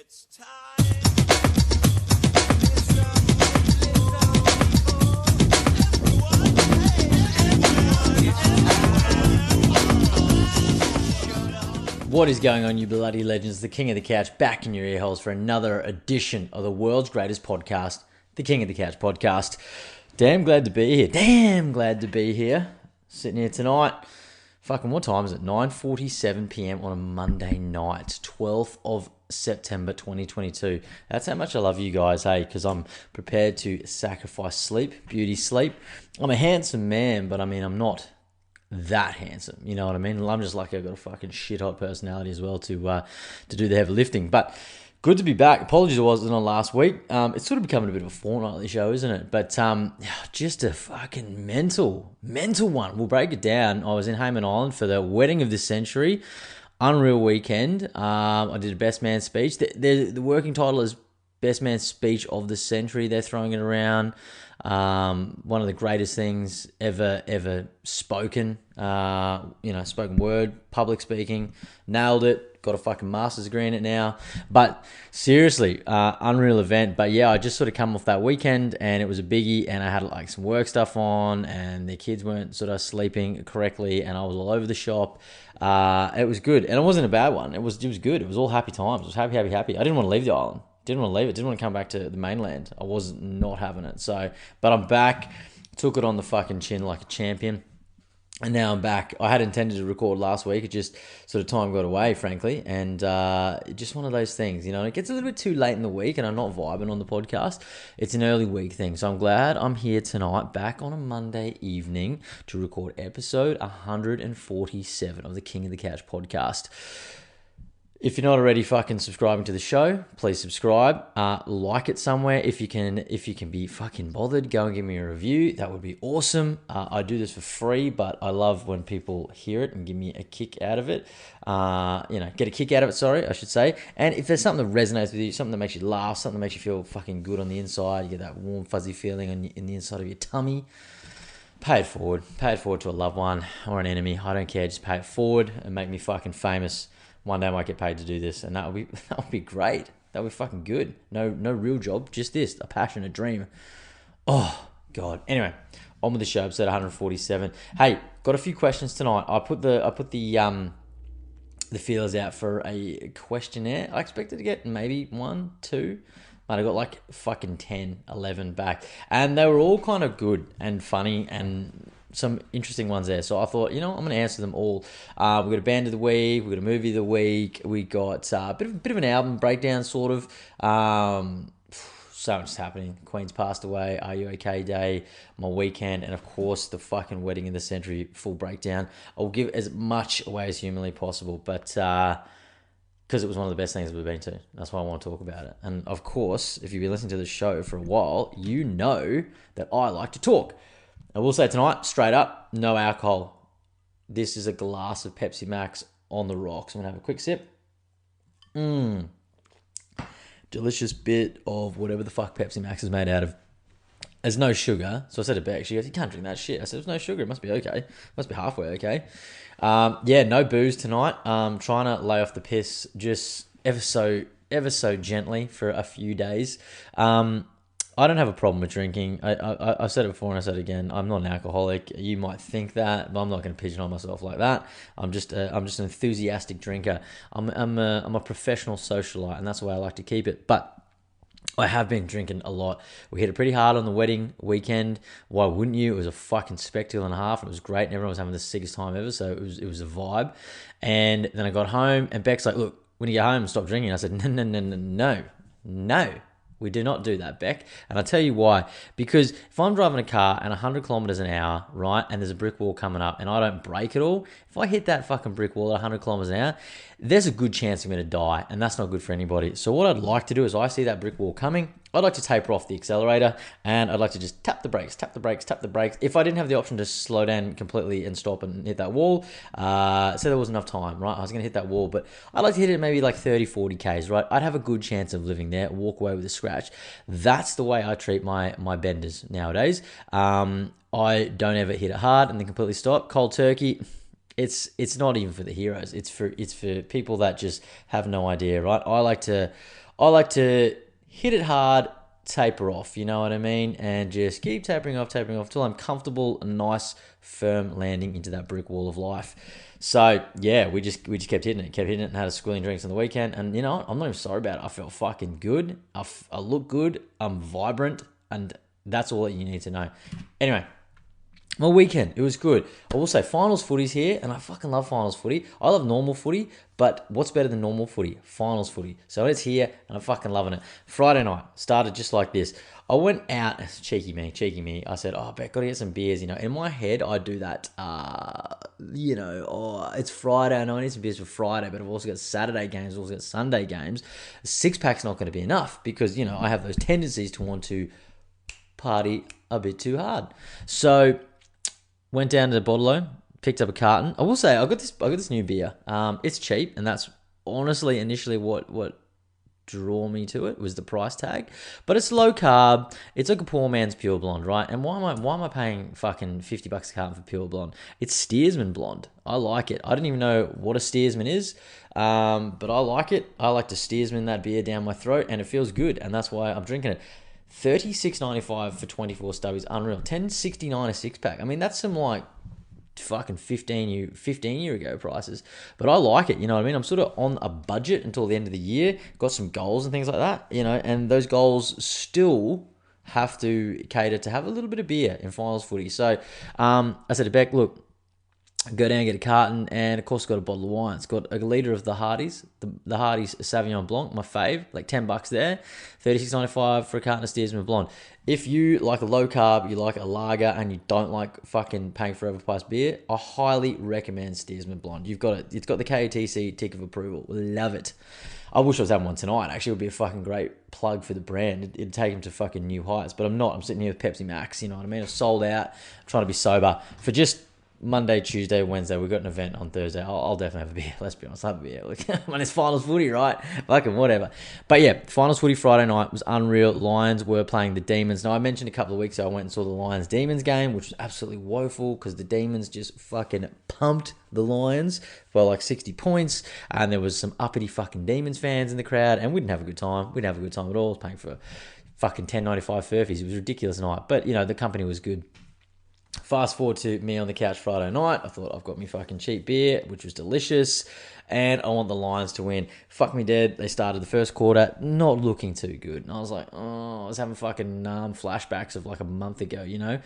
It's time. What is going on, you bloody legends? The King of the Couch back in your ear holes for another edition of the world's greatest podcast, the King of the Couch podcast. Damn glad to be here. Sitting here tonight. Fucking what time is it? 9:47 p.m. on a Monday night, 12th of September 2022. That's how much I love you guys, hey, because I'm prepared to sacrifice sleep, beauty sleep. I'm a handsome man, but I mean, I'm not that handsome, you know what I mean? I'm just like, I've got a fucking shit hot personality as well to do the heavy lifting. But good to be back. Apologies it wasn't on last week. It's sort of becoming a bit of a fortnightly show, isn't it? But just a fucking mental one. We'll break it down. I was in Hayman Island for the wedding of the century. Unreal weekend. I did a best man speech. The working title is best man speech of the century. They're throwing it around. One of the greatest things ever spoken, spoken word, public speaking, nailed it, got a fucking master's degree in it now, but seriously, unreal event. But yeah, I just sort of come off that weekend and it was a biggie, and I had like some work stuff on and the kids weren't sort of sleeping correctly and I was all over the shop. It was good, and it wasn't a bad one. It was good. It was all happy times. It was happy. I didn't want to leave the island. Didn't want to leave it. Didn't want to come back to the mainland. I was not having it. So, but I'm back. Took it on the fucking chin like a champion. And now I'm back. I had intended to record last week. It just sort of time got away, frankly. And just one of those things, you know. It gets a little bit too late in the week and I'm not vibing on the podcast. It's an early week thing. So I'm glad I'm here tonight, back on a Monday evening to record episode 147 of the King of the Couch podcast. If you're not already fucking subscribing to the show, please subscribe. Like it somewhere. If you can be fucking bothered, go and give me a review. That would be awesome. I do this for free, but I love when people hear it and give me a kick out of it. Get a kick out of it, sorry, I should say. And if there's something that resonates with you, something that makes you laugh, something that makes you feel fucking good on the inside, you get that warm, fuzzy feeling in the inside of your tummy, pay it forward. Pay it forward to a loved one or an enemy. I don't care. Just pay it forward and make me fucking famous. One day I might get paid to do this, and that would be great. That would be fucking good. No real job, just this, a passion, a dream. Oh God. Anyway, on with the show, episode 147. Hey, got a few questions tonight. I put the feelers out for a questionnaire. I expected to get maybe 1, 2. But I got like fucking 10, 11 back, and they were all kind of good and funny and some interesting ones there. So I thought, I'm going to answer them all. We've got a band of the week. We've got a movie of the week. We got a bit of an album breakdown, sort of. So much is happening. Queen's passed away. Are You Okay Day. My weekend. And of course, the fucking wedding of the century full breakdown. I'll give as much away as humanly possible. But because it was one of the best things we've been to. That's why I want to talk about it. And of course, if you've been listening to the show for a while, you know that I like to talk. I will say tonight, straight up, no alcohol. This is a glass of Pepsi Max on the rocks. I'm going to have a quick sip. Delicious bit of whatever the fuck Pepsi Max is made out of. There's no sugar. So I said to Beck, she goes, you can't drink that shit. I said, there's no sugar. It must be okay. It must be halfway okay. No booze tonight. Trying to lay off the piss just ever so gently for a few days. I don't have a problem with drinking. I've said it before and I said it again. I'm not an alcoholic. You might think that, but I'm not going to pigeonhole myself like that. I'm just an enthusiastic drinker. I'm a professional socialite, and that's the way I like to keep it. But I have been drinking a lot. We hit it pretty hard on the wedding weekend. Why wouldn't you? It was a fucking spectacle and a half. And it was great, and everyone was having the sickest time ever. So it was a vibe. And then I got home, and Beck's like, "Look, when you get home, stop drinking." I said, No. We do not do that, Beck. And I'll tell you why. Because if I'm driving a car at 100 kilometers an hour, right, and there's a brick wall coming up and I don't brake at all, if I hit that fucking brick wall at 100 kilometers an hour, there's a good chance I'm going to die, and that's not good for anybody. So what I'd like to do is I see that brick wall coming, I'd like to taper off the accelerator, and I'd like to just tap the brakes. If I didn't have the option to slow down completely and stop and hit that wall, say there was enough time, right? I was going to hit that wall, but I'd like to hit it maybe like 30, 40 Ks, right? I'd have a good chance of living there, walk away with a scratch. That's the way I treat my benders nowadays. I don't ever hit it hard and then completely stop. Cold turkey. It's not even for the heroes. It's for people that just have no idea, right? I like to I like to hit it hard, taper off, you know what I mean? And just keep tapering off till I'm comfortable, a nice, firm landing into that brick wall of life. So yeah, we just kept hitting it, and had a squilling drinks on the weekend. And you know what? I'm not even sorry about it. I felt fucking good. I look good. I'm vibrant, and that's all that you need to know. Anyway, my weekend, it was good. I will say finals footy's here, and I fucking love finals footy. I love normal footy, but what's better than normal footy? Finals footy. So it's here, and I'm fucking loving it. Friday night started just like this. I went out, cheeky me. I said, oh, Beck, gotta get some beers. You know, in my head, I do that, it's Friday. I know I need some beers for Friday, but I've also got Saturday games, I've also got Sunday games. A six-pack's not going to be enough because, you know, I have those tendencies to want to party a bit too hard. So went down to the Bottle-O, picked up a carton. I will say I got this new beer. It's cheap, and that's honestly initially what drew me to it was the price tag. But it's low carb. It's like a poor man's pure blonde, right? And why am I paying fucking $50 a carton for pure blonde? It's Steersman blonde. I like it. I didn't even know what a Steersman is, but I like it. I like to Steersman that beer down my throat, and it feels good, and that's why I'm drinking it. $36.95 for 24 stubbies, unreal. $10.69 a six pack. I mean, that's some like fucking 15 year ago prices, but I like it. You know what I mean? I'm sort of on a budget until the end of the year. Got some goals and things like that. You know, and those goals still have to cater to have a little bit of beer in finals footy. So I said to Beck, look, go down and get a carton, and of course got a bottle of wine. It's got a litre of the Hardy's, the Hardy's Sauvignon Blanc, my fave, like $10 there, $36.95 for a carton of Steersman Blonde. If you like a low carb, you like a lager, and you don't like fucking paying for overpriced beer, I highly recommend Steersman Blonde. You've got it. It's got the KOTC tick of approval. Love it. I wish I was having one tonight. Actually, it would be a fucking great plug for the brand. It'd take them to fucking new heights, but I'm not. I'm sitting here with Pepsi Max, you know what I mean? I've sold out. I'm trying to be sober for just Monday, Tuesday, Wednesday. We've got an event on Thursday. I'll definitely have a beer. Let's be honest, I'll have a beer. Look, when it's finals footy, right? Fucking whatever. But yeah, finals footy Friday night was unreal. Lions were playing the Demons. Now, I mentioned a couple of weeks ago, I went and saw the Lions-Demons game, which was absolutely woeful because the Demons just fucking pumped the Lions for like 60 points. And there was some uppity fucking Demons fans in the crowd, and we didn't have a good time. We didn't have a good time at all. I was paying for fucking $10.95 Furfies. It was a ridiculous night. But, you know, the company was good. Fast forward to me on the couch Friday night. I thought I've got me fucking cheap beer, which was delicious, and I want the Lions to win. Fuck me dead. They started the first quarter not looking too good. And I was like, oh, I was having fucking flashbacks of like a month ago, you know?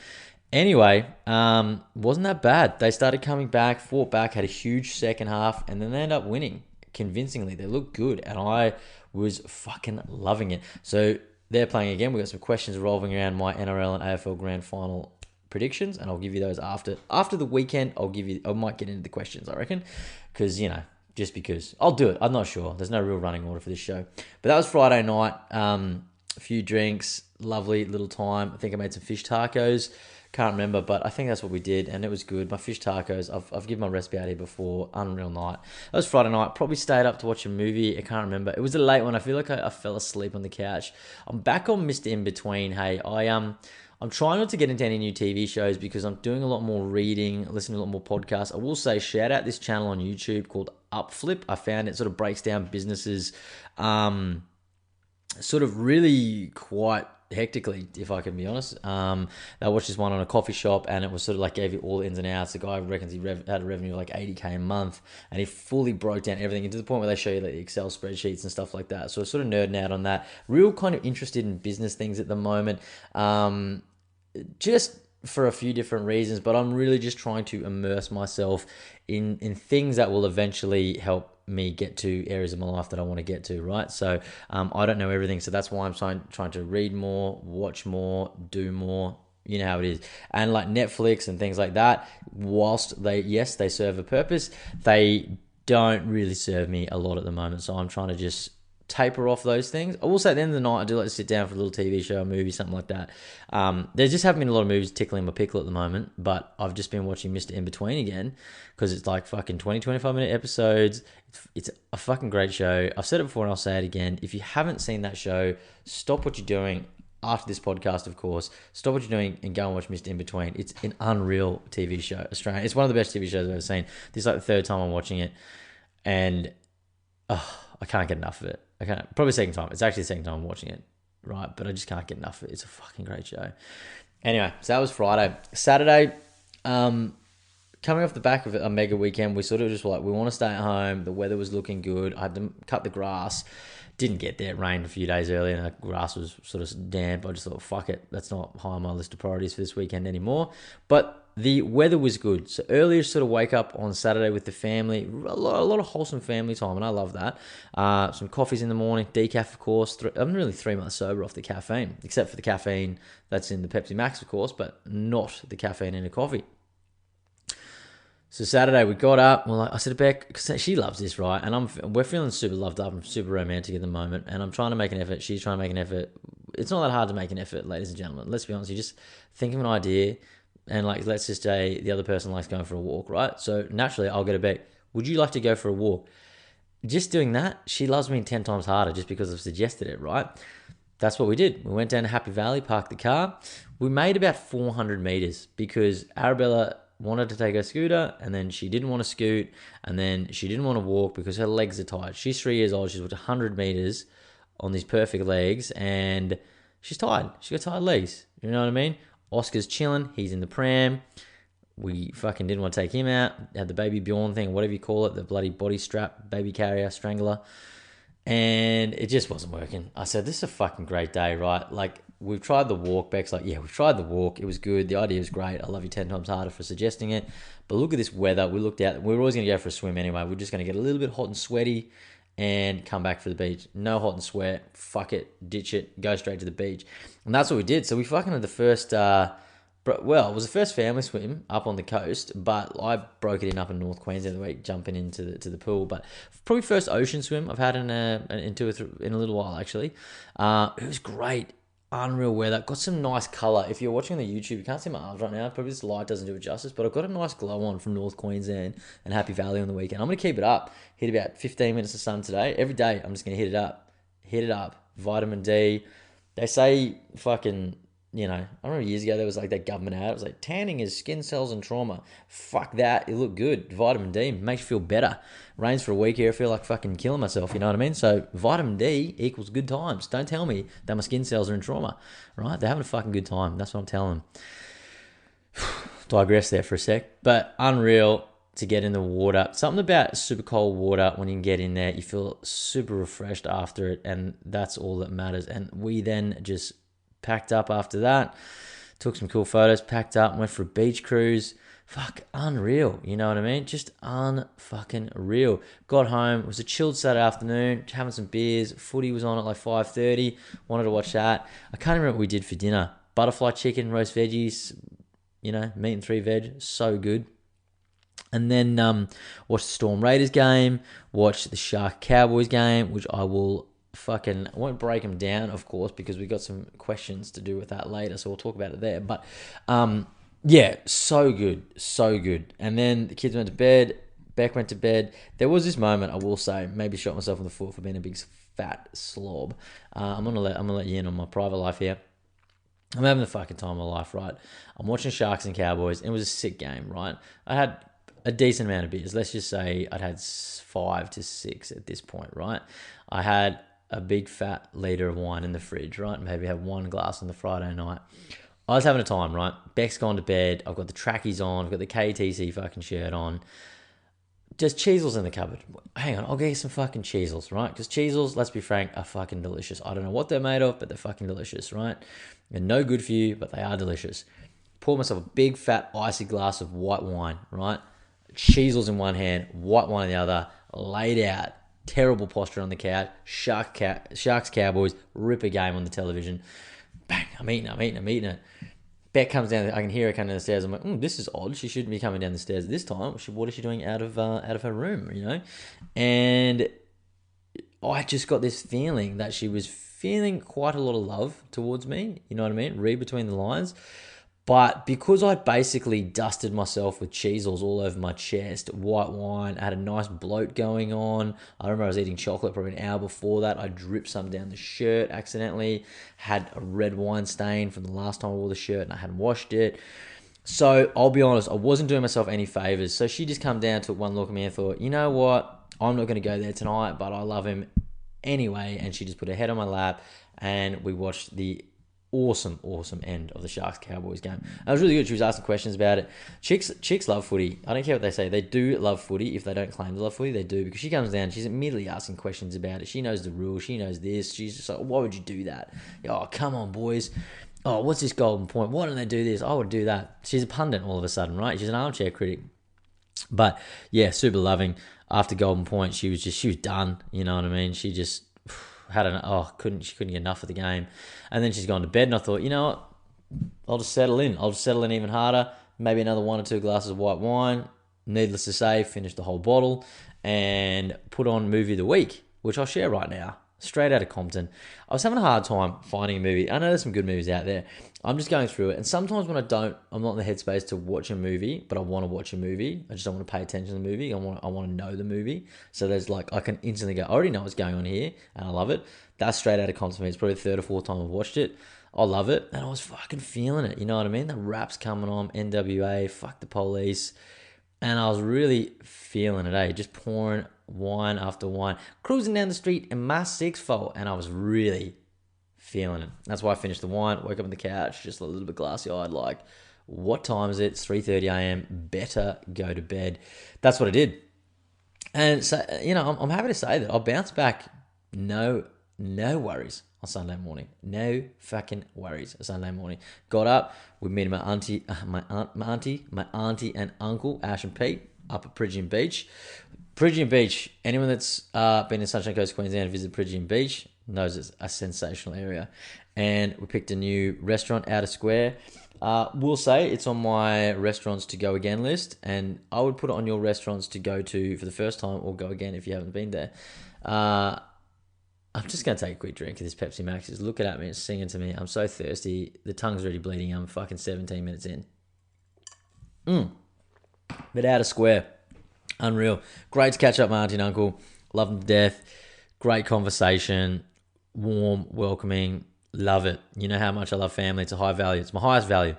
Anyway, wasn't that bad. They started coming back, fought back, had a huge second half, and then they ended up winning convincingly. They looked good, and I was fucking loving it. So they're playing again. We got some questions revolving around my NRL and AFL Grand Final predictions, and I'll give you those after the weekend. I might get into the questions, I reckon, because, you know, just because I'll do it. I'm not sure. There's no real running order for this show, but that was Friday night. A few drinks, lovely little time. I think I made some fish tacos. Can't remember, but I think that's what we did, and it was good. My fish tacos, I've given my recipe out here before. Unreal night. That was Friday night. Probably stayed up to watch a movie. I can't remember. It was a late one. I feel like I fell asleep on the couch. I'm back on Mr. In Between. Hey, I'm trying not to get into any new TV shows because I'm doing a lot more reading, listening to a lot more podcasts. I will say, shout out this channel on YouTube called Upflip. I found it sort of breaks down businesses sort of really quite hectically, if I can be honest. I watched this one on a coffee shop, and it was sort of like gave you all the ins and outs. The guy reckons he had a revenue of like $80K a month, and he fully broke down everything, and to the point where they show you like the Excel spreadsheets and stuff like that. So I was sort of nerding out on that. Real kind of interested in business things at the moment. Just for a few different reasons, but I'm really just trying to immerse myself in things that will eventually help me get to areas of my life that I want to get to, right? So I don't know everything, so that's why I'm trying to read more, watch more, do more. You know how it is. And like Netflix and things like that, whilst they serve a purpose, they don't really serve me a lot at the moment. So I'm trying to just taper off those things. I will say at the end of the night, I do like to sit down for a little TV show, a movie, something like that. There just haven't been a lot of movies tickling my pickle at the moment, but I've just been watching Mr. In Between again because it's like fucking 20, 25-minute episodes. It's a fucking great show. I've said it before and I'll say it again. If you haven't seen that show, stop what you're doing after this podcast, of course. Stop what you're doing and go and watch Mr. In Between. It's an unreal TV show, Australian. It's one of the best TV shows I've ever seen. This is like the third time I'm watching it, and I can't get enough of it. I can't. Probably second time. It's actually the second time I'm watching it, right? But I just can't get enough of it. It's a fucking great show. Anyway, so that was Friday. Saturday, coming off the back of a mega weekend, we sort of just like, we want to stay at home. The weather was looking good. I had to cut the grass. Didn't get there. It rained a few days earlier and the grass was sort of damp. I just thought, fuck it. That's not high on my list of priorities for this weekend anymore. But the weather was good. So earlier sort of wake up on Saturday with the family. A lot of wholesome family time, and I love that. Some coffees in the morning, decaf, of course. I'm really 3 months sober off the caffeine, except for the caffeine that's in the Pepsi Max, of course, but not the caffeine in a coffee. So Saturday we got up. Well, I said to Beck, because she loves this, right? And we're feeling super loved up. I'm super romantic at the moment, and I'm trying to make an effort. She's trying to make an effort. It's not that hard to make an effort, ladies and gentlemen. Let's be honest. You just think of an idea, and like, let's just say the other person likes going for a walk, right? So naturally, I'll go to Beck. Would you like to go for a walk? Just doing that, she loves me 10 times harder just because I've suggested it, right? That's what we did. We went down to Happy Valley, parked the car. We made about 400 meters because Arabella wanted to take her scooter, and then she didn't want to scoot, and then she didn't want to walk because her legs are tired. She's 3 years old. She's walked 100 meters on these perfect legs, and she's tired. She got tired legs. You know what I mean? Oscar's chilling. He's in the pram. We fucking didn't want to take him out. Had the baby Bjorn thing, whatever you call it, the bloody body strap, baby carrier, strangler. And it just wasn't working. I said, this is a fucking great day, right? Like, we've tried the walk. Beck's like, yeah, we've tried the walk. It was good. The idea was great. I love you 10 times harder for suggesting it. But look at this weather. We looked out. We were always going to go for a swim anyway. We're just going to get a little bit hot and sweaty and come back for the beach. No hot and sweat. Fuck it. Ditch it. Go straight to the beach. And that's what we did. So we fucking had the first... it was the first family swim up on the coast, but I broke it in up in North Queensland the week, jumping into the pool. But probably first ocean swim I've had in a little while, actually. It was great. Unreal weather. Got some nice colour. If you're watching on the YouTube, you can't see my arms right now. Probably this light doesn't do it justice, but I've got a nice glow on from North Queensland and Happy Valley on the weekend. I'm going to keep it up. Hit about 15 minutes of sun today. Every day, I'm just going to hit it up. Hit it up. Vitamin D. They say fucking... You know, I remember years ago there was like that government ad. It was like, tanning is skin cells and trauma. Fuck that. It looked good. Vitamin D makes you feel better. Rains for a week here. I feel like fucking killing myself. You know what I mean? So vitamin D equals good times. Don't tell me that my skin cells are in trauma, right? They're having a fucking good time. That's what I'm telling them. Digress there for a sec. But unreal to get in the water. Something about super cold water when you can get in there. You feel super refreshed after it. And that's all that matters. And we then just... packed up after that, took some cool photos, packed up, went for a beach cruise. Fuck, unreal. You know what I mean? Just unfucking real. Got home. It was a chilled Saturday afternoon, having some beers. Footy was on at like 5:30. Wanted to watch that. I can't remember what we did for dinner. Butterfly chicken, roast veggies, meat and 3 veg. So good. And then watched the Storm Raiders game, watched the Shark Cowboys game, which I won't break them down, of course, because we got some questions to do with that later, so we'll talk about it there. But yeah, so good. And then the kids went to bed. Beck went to bed. There was this moment, I will say, maybe shot myself in the foot for being a big fat slob. I'm gonna let you in on my private life here. I'm having the fucking time of my life, right? I'm watching Sharks and Cowboys, and it was a sick game, right? I had a decent amount of beers. Let's just say I'd had 5 to 6 at this point, right? I had a big fat litre of wine in the fridge, right? Maybe have 1 glass on the Friday night. I was having a time, right? Beck's gone to bed. I've got the trackies on. I've got the KTC fucking shirt on. Just Cheezels in the cupboard. Hang on, I'll get you some fucking Cheezels, right? Because Cheezels, let's be frank, are fucking delicious. I don't know what they're made of, but they're fucking delicious, right? They're no good for you, but they are delicious. Pour myself a big fat icy glass of white wine, right? Cheezels in one hand, white wine in the other, laid out. Terrible posture on the couch. Sharks Cowboys, rip a game on the television. Bang, I'm eating it. Beck comes down. I can hear her coming down the stairs. I'm like, this is odd. She shouldn't be coming down the stairs this time. What is she doing out of her room? And I just got this feeling that she was feeling quite a lot of love towards me. You know what I mean? Read between the lines. But because I basically dusted myself with Cheezels all over my chest, white wine, I had a nice bloat going on. I remember I was eating chocolate probably an hour before that. I dripped some down the shirt accidentally. Had a red wine stain from the last time I wore the shirt and I hadn't washed it. So I'll be honest, I wasn't doing myself any favors. So she just come down, took one look at me and thought, you know what? I'm not going to go there tonight, but I love him anyway. And she just put her head on my lap, and we watched the awesome end of the Sharks Cowboys game. It was really good. She was asking questions about it. Chicks love footy. I don't care what they say. They do love footy. If they don't claim to love footy, they do, because she comes down. She's immediately asking questions about it. She knows the rules. She knows this. She's just like, why would you do that? Oh, come on, boys. Oh, what's this golden point? Why don't they do this? I would do that. She's a pundit all of a sudden, right? She's an armchair critic. But yeah, super loving. After golden point, she was done. You know what I mean? She just she couldn't get enough of the game. And then she's gone to bed, and I thought, you know what? I'll just settle in. I'll just settle in even harder. Maybe another 1 or 2 glasses of white wine. Needless to say, finished the whole bottle and put on movie of the week, which I'll share right now. Straight out of Compton. I was having a hard time finding a movie. I know there's some good movies out there. I'm just going through it. And sometimes when I'm not in the headspace to watch a movie, but I want to watch a movie. I just don't want to pay attention to the movie. I want to know the movie. So there's like, I can instantly go, I already know what's going on here, and I love it. That's straight out of Compton for me. It's probably the 3rd or 4th time I've watched it. I love it. And I was fucking feeling it. You know what I mean? The rap's coming on, NWA, fuck the police. And I was really feeling it, just pouring wine after wine, cruising down the street in my 6'4", and I was really feeling it. That's why I finished the wine, woke up on the couch, just a little bit glassy-eyed, like, what time is it? It's 3:30 a.m. Better go to bed. That's what I did. And so, I'm happy to say that I'll bounce back. No worries on Sunday morning. No fucking worries on Sunday morning. Got up. We met my auntie and uncle, Ash and Pete, up at Pridgeon Beach. Pridgeon Beach, anyone that's been in Sunshine Coast, Queensland, and visited Pridgeon Beach knows it's a sensational area. And we picked a new restaurant, Outer Square. We'll say it's on my restaurants to go again list, and I would put it on your restaurants to go to for the first time, or go again if you haven't been there. I'm just going to take a quick drink of this Pepsi Max. It's looking at me, it's singing to me. I'm so thirsty. The tongue's already bleeding. I'm fucking 17 minutes in. But Outer Square, unreal. Great to catch up, my auntie and uncle. Love them to death. Great conversation. Warm, welcoming. Love it. You know how much I love family. It's a high value. It's my highest value.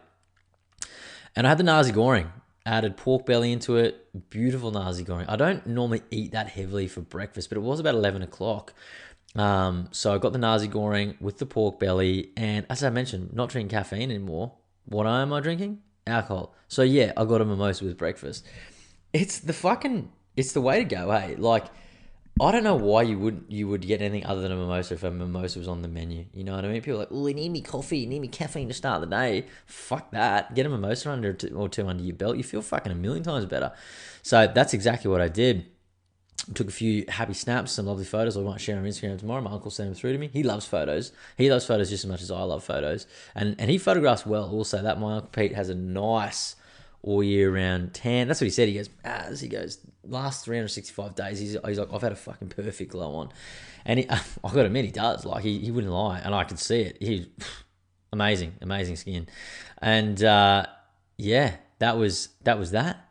And I had the nasi goreng. Added pork belly into it. Beautiful nasi goreng. I don't normally eat that heavily for breakfast, but it was about 11 o'clock. So I got the nasi goreng with the pork belly, and as I mentioned, not drinking caffeine anymore. What am I drinking? Alcohol. So yeah, I got a mimosa with breakfast. It's the way to go, hey? Like, I don't know why you would get anything other than a mimosa if a mimosa was on the menu. You know what I mean? People are like, oh, I need me coffee, I need me caffeine to start the day. Fuck that. Get a mimosa or two under your belt. You feel fucking a million times better. So that's exactly what I did. Took a few happy snaps, some lovely photos I might share on Instagram tomorrow. My uncle sent them through to me. He loves photos. He loves photos just as much as I love photos. And he photographs well. Also, that my Uncle Pete has a nice all year round tan. That's what he said. He goes, last 365 days, he's like, I've had a fucking perfect glow on. And I've got to admit, he does. Like, he wouldn't lie. And I could see it. He's amazing skin. And yeah, that was that.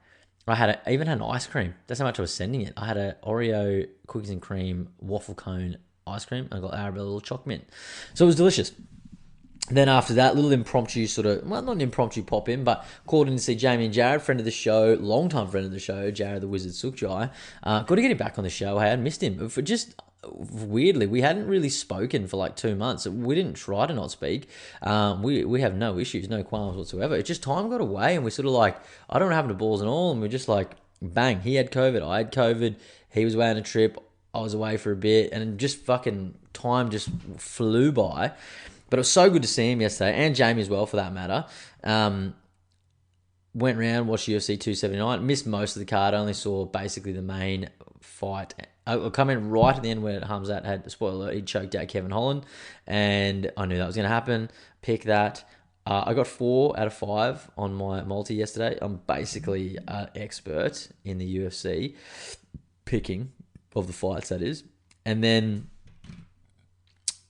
I even had an ice cream. That's how much I was sending it. I had a Oreo cookies and cream waffle cone ice cream. I got Arabella little choc mint. So it was delicious. Then after that, little impromptu not an impromptu pop in, but called in to see Jamie and Jared, friend of the show, long-time friend of the show, Jared the Wizard Sukjai. Got to get him back on the show. I had missed him. For just weirdly, we hadn't really spoken for like 2 months. We didn't try to not speak. We have no issues, no qualms whatsoever. It's just time got away, and we sort of like, I don't know what happened to balls and all, and we're just like, bang, he had COVID, I had COVID, he was away on a trip, I was away for a bit, and just fucking time just flew by. But it was so good to see him yesterday, and Jamie as well, for that matter. Went around, watched UFC 279, missed most of the card, only saw basically the main fight. I come in right at the end where Hamzat had, spoiler alert, he choked out Kevin Holland, and I knew that was going to happen. Pick that. I got 4 out of 5 on my multi yesterday. I'm basically an expert in the UFC picking of the fights, that is. And then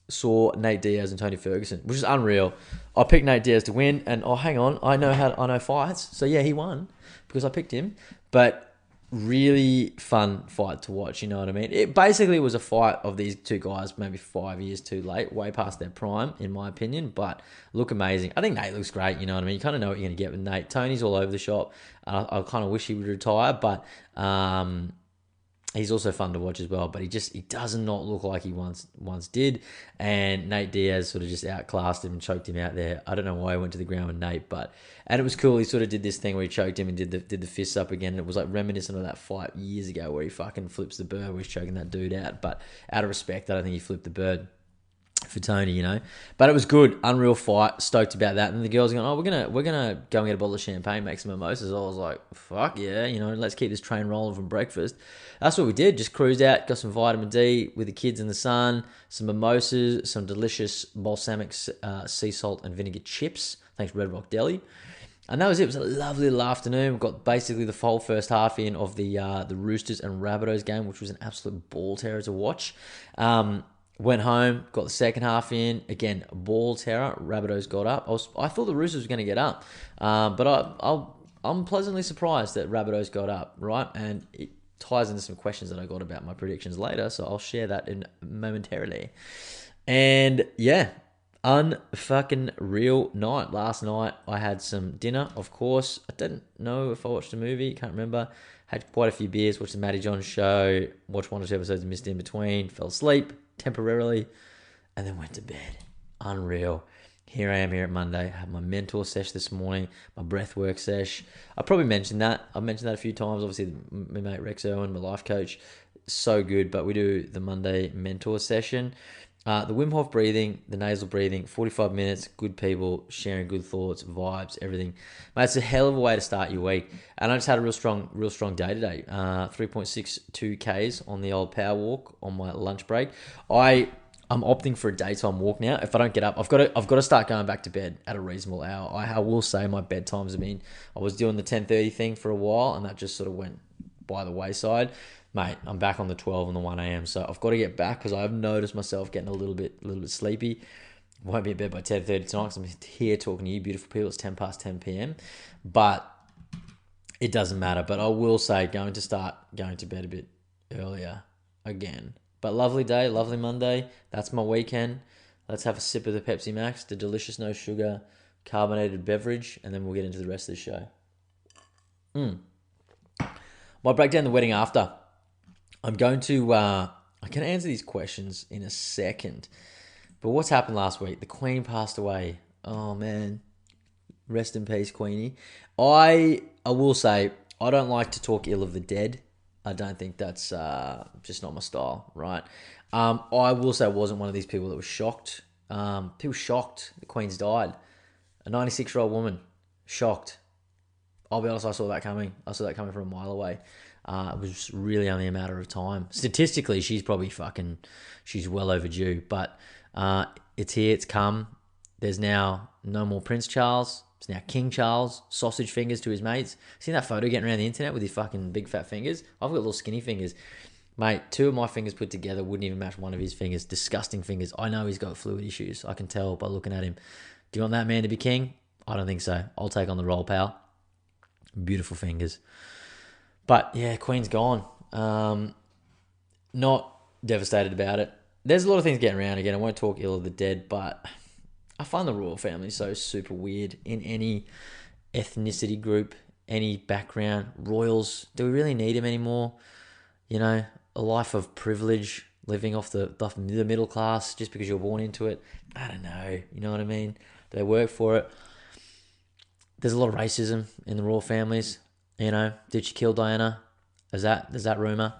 saw Nate Diaz and Tony Ferguson, which is unreal. I picked Nate Diaz to win, and hang on, I know fights, so yeah, he won because I picked him. But really fun fight to watch, you know what I mean? It basically was a fight of these two guys, maybe 5 years too late, way past their prime, in my opinion, but look amazing. I think Nate looks great, you know what I mean? You kind of know what you're going to get with Nate. Tony's all over the shop. I kind of wish he would retire, but He's also fun to watch as well, but he does not look like he once did. And Nate Diaz sort of just outclassed him and choked him out there. I don't know why he went to the ground with Nate, and it was cool. He sort of did this thing where he choked him and did the fists up again. And it was like reminiscent of that fight years ago where he fucking flips the bird, where he's choking that dude out. But out of respect, I don't think he flipped the bird for Tony, you know. But it was good, unreal fight. Stoked about that. And the girls going, "Oh, we're gonna go and get a bottle of champagne, make some mimosas." I was like, "Fuck yeah, you know, let's keep this train rolling from breakfast." That's what we did. Just cruised out, got some vitamin D with the kids in the sun, some mimosas, some delicious balsamic sea salt and vinegar chips. Thanks Red Rock Deli. And that was it. It was a lovely little afternoon. We got basically the whole first half in of the Roosters and Rabbitohs game, which was an absolute ball terror to watch. Went home, got the second half in. Again, ball terror. Rabbitohs got up. I thought the Roosters were going to get up, but I'm pleasantly surprised that Rabbitohs got up, right? And it ties into some questions that I got about my predictions later, so I'll share that in momentarily. And yeah, unfucking real night. Last night I had some dinner, of course. I didn't know if I watched a movie, can't remember. Had quite a few beers, watched the Matty John show, watched one or two episodes and missed in between, fell asleep temporarily, and then went to bed. Unreal. Here I am here at Monday. I had my mentor sesh this morning, my breathwork sesh. I probably mentioned that. I've mentioned that a few times. Obviously, my mate Rex Irwin, my life coach, so good. But we do the Monday mentor session. The Wim Hof breathing, the nasal breathing, 45 minutes, good people, sharing good thoughts, vibes, everything. Mate, it's a hell of a way to start your week. And I just had a real strong day today. 3.62 Ks on the old power walk on my lunch break. I'm opting for a daytime walk now. If I don't get up, I've got to start going back to bed at a reasonable hour. I will say my bedtimes have been, I was doing the 10:30 thing for a while, and that just sort of went by the wayside. Mate, I'm back on the 12 and the 1 a.m. So I've got to get back because I've noticed myself getting a little bit sleepy. Won't be in bed by 10:30 tonight because I'm here talking to you beautiful people. It's 10 past 10 p.m. But it doesn't matter. But I will say going to start going to bed a bit earlier again. But lovely day, lovely Monday. That's my weekend. Let's have a sip of the Pepsi Max, the delicious no sugar carbonated beverage, and then we'll get into the rest of the show. I'll break down the wedding after. I'm going to, I can answer these questions in a second. But what's happened last week? The Queen passed away. Oh, man. Rest in peace, Queenie. I will say, I don't like to talk ill of the dead. I don't think that's just not my style, right? I will say I wasn't one of these people that was shocked. People shocked the Queen's died. A 96-year-old woman, shocked. I'll be honest, I saw that coming. I saw that coming from a mile away. It was really only a matter of time. Statistically, she's well overdue. But it's here, it's come. There's now no more Prince Charles. It's now King Charles, sausage fingers to his mates. Seen that photo getting around the internet with his fucking big fat fingers? I've got little skinny fingers. Mate, 2 of my fingers put together wouldn't even match one of his fingers. Disgusting fingers. I know he's got fluid issues. I can tell by looking at him. Do you want that man to be king? I don't think so. I'll take on the role, pal. Beautiful fingers. But yeah, Queen's gone. Not devastated about it. There's a lot of things getting around again. I won't talk ill of the dead, but I find the royal family so super weird in any ethnicity group, any background. Royals, do we really need them anymore? You know, a life of privilege, living off the middle class just because you're born into it. I don't know. You know what I mean? They work for it. There's a lot of racism in the royal families. You know, did she kill Diana? There's that rumor.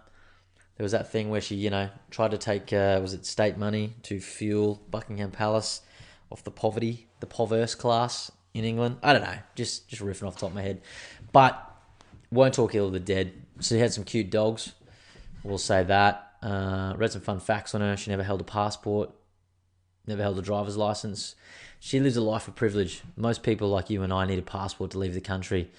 There was that thing where she, tried to take, was it state money to fuel Buckingham Palace off the poverse class in England. I don't know, just riffing off the top of my head. But won't talk ill of the dead. She had some cute dogs. We'll say that. Read some fun facts on her. She never held a passport, never held a driver's license. She lives a life of privilege. Most people like you and I need a passport to leave the country.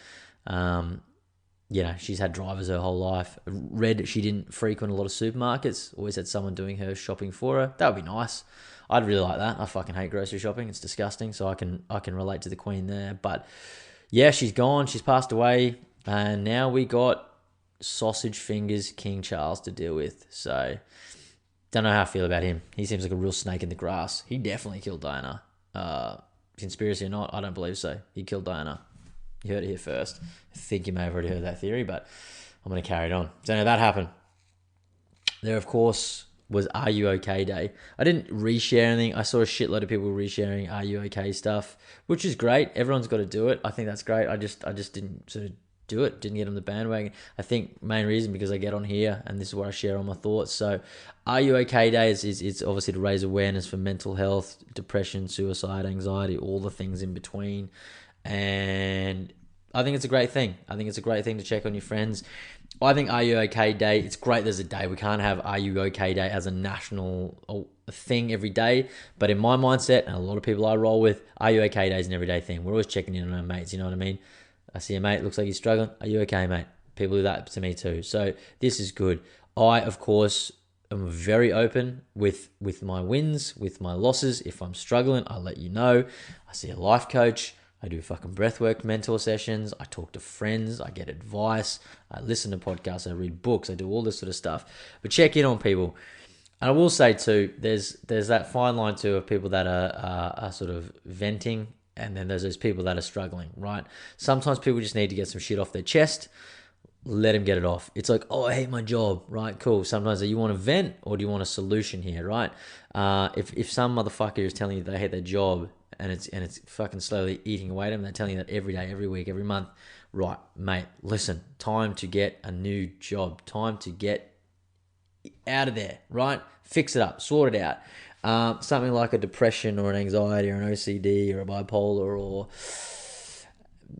She's had drivers her whole life. Read she didn't frequent a lot of supermarkets. Always had someone doing her shopping for her. That would be nice. I'd really like that. I fucking hate grocery shopping. It's disgusting. So I can relate to the Queen there. But yeah, she's gone. She's passed away. And now we got sausage fingers King Charles to deal with. So don't know how I feel about him. He seems like a real snake in the grass. He definitely killed Diana. Conspiracy or not, I don't believe so. He killed Diana. You heard it here first. I think you may have already heard that theory, but I'm going to carry it on. So that happened. There, of course, was Are You Okay Day. I didn't reshare anything. I saw a shitload of people resharing Are You Okay stuff, which is great. Everyone's got to do it. I think that's great. I just didn't sort of do it. Didn't get on the bandwagon. I think main reason because I get on here and this is where I share all my thoughts. So Are You Okay Day is it's obviously to raise awareness for mental health, depression, suicide, anxiety, all the things in between. And I think it's a great thing. I think it's a great thing to check on your friends. I think Are You Okay Day, it's great there's a day. We can't have Are You Okay Day as a national thing every day. But in my mindset, and a lot of people I roll with, Are You Okay Day is an everyday thing. We're always checking in on our mates, you know what I mean? I see a mate, looks like you're struggling. Are you okay, mate? People do that to me too. So this is good. I, of course, am very open with my wins, with my losses. If I'm struggling, I'll let you know. I see a life coach. I do fucking breathwork mentor sessions. I talk to friends. I get advice. I listen to podcasts. I read books. I do all this sort of stuff. But check in on people. And I will say too, there's that fine line too of people that are sort of venting, and then there's those people that are struggling, right? Sometimes people just need to get some shit off their chest. Let them get it off. It's like, oh, I hate my job, right? Cool. Sometimes you want a vent or do you want a solution here, right? If some motherfucker is telling you they hate their job and it's fucking slowly eating away at them, they're telling you that every day, every week, every month, right, mate, listen, time to get a new job, time to get out of there, right? Fix it up, sort it out. Something like a depression or an anxiety or an OCD or a bipolar or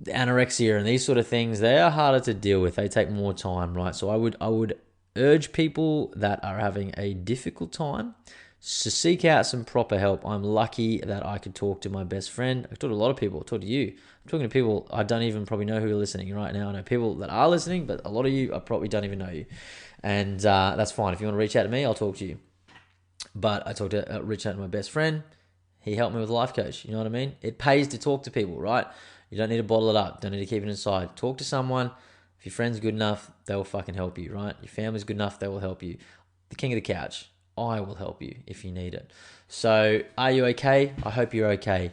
anorexia and these sort of things, they are harder to deal with. They take more time, right? So I would urge people that are having a difficult time to seek out some proper help. I'm lucky that I could talk to my best friend. I talk to a lot of people. I talk to you. I'm talking to people I don't even probably know who are listening right now. I know people that are listening, but a lot of you I probably don't even know you. And that's fine. If you want to reach out to me, I'll talk to you. But I reached out to my best friend. He helped me with a life coach. You know what I mean? It pays to talk to people, right? You don't need to bottle it up. Don't need to keep it inside. Talk to someone. If your friend's good enough, they will fucking help you, right? Your family's good enough, they will help you. The king of the couch, I will help you if you need it. So, are you okay? I hope you're okay.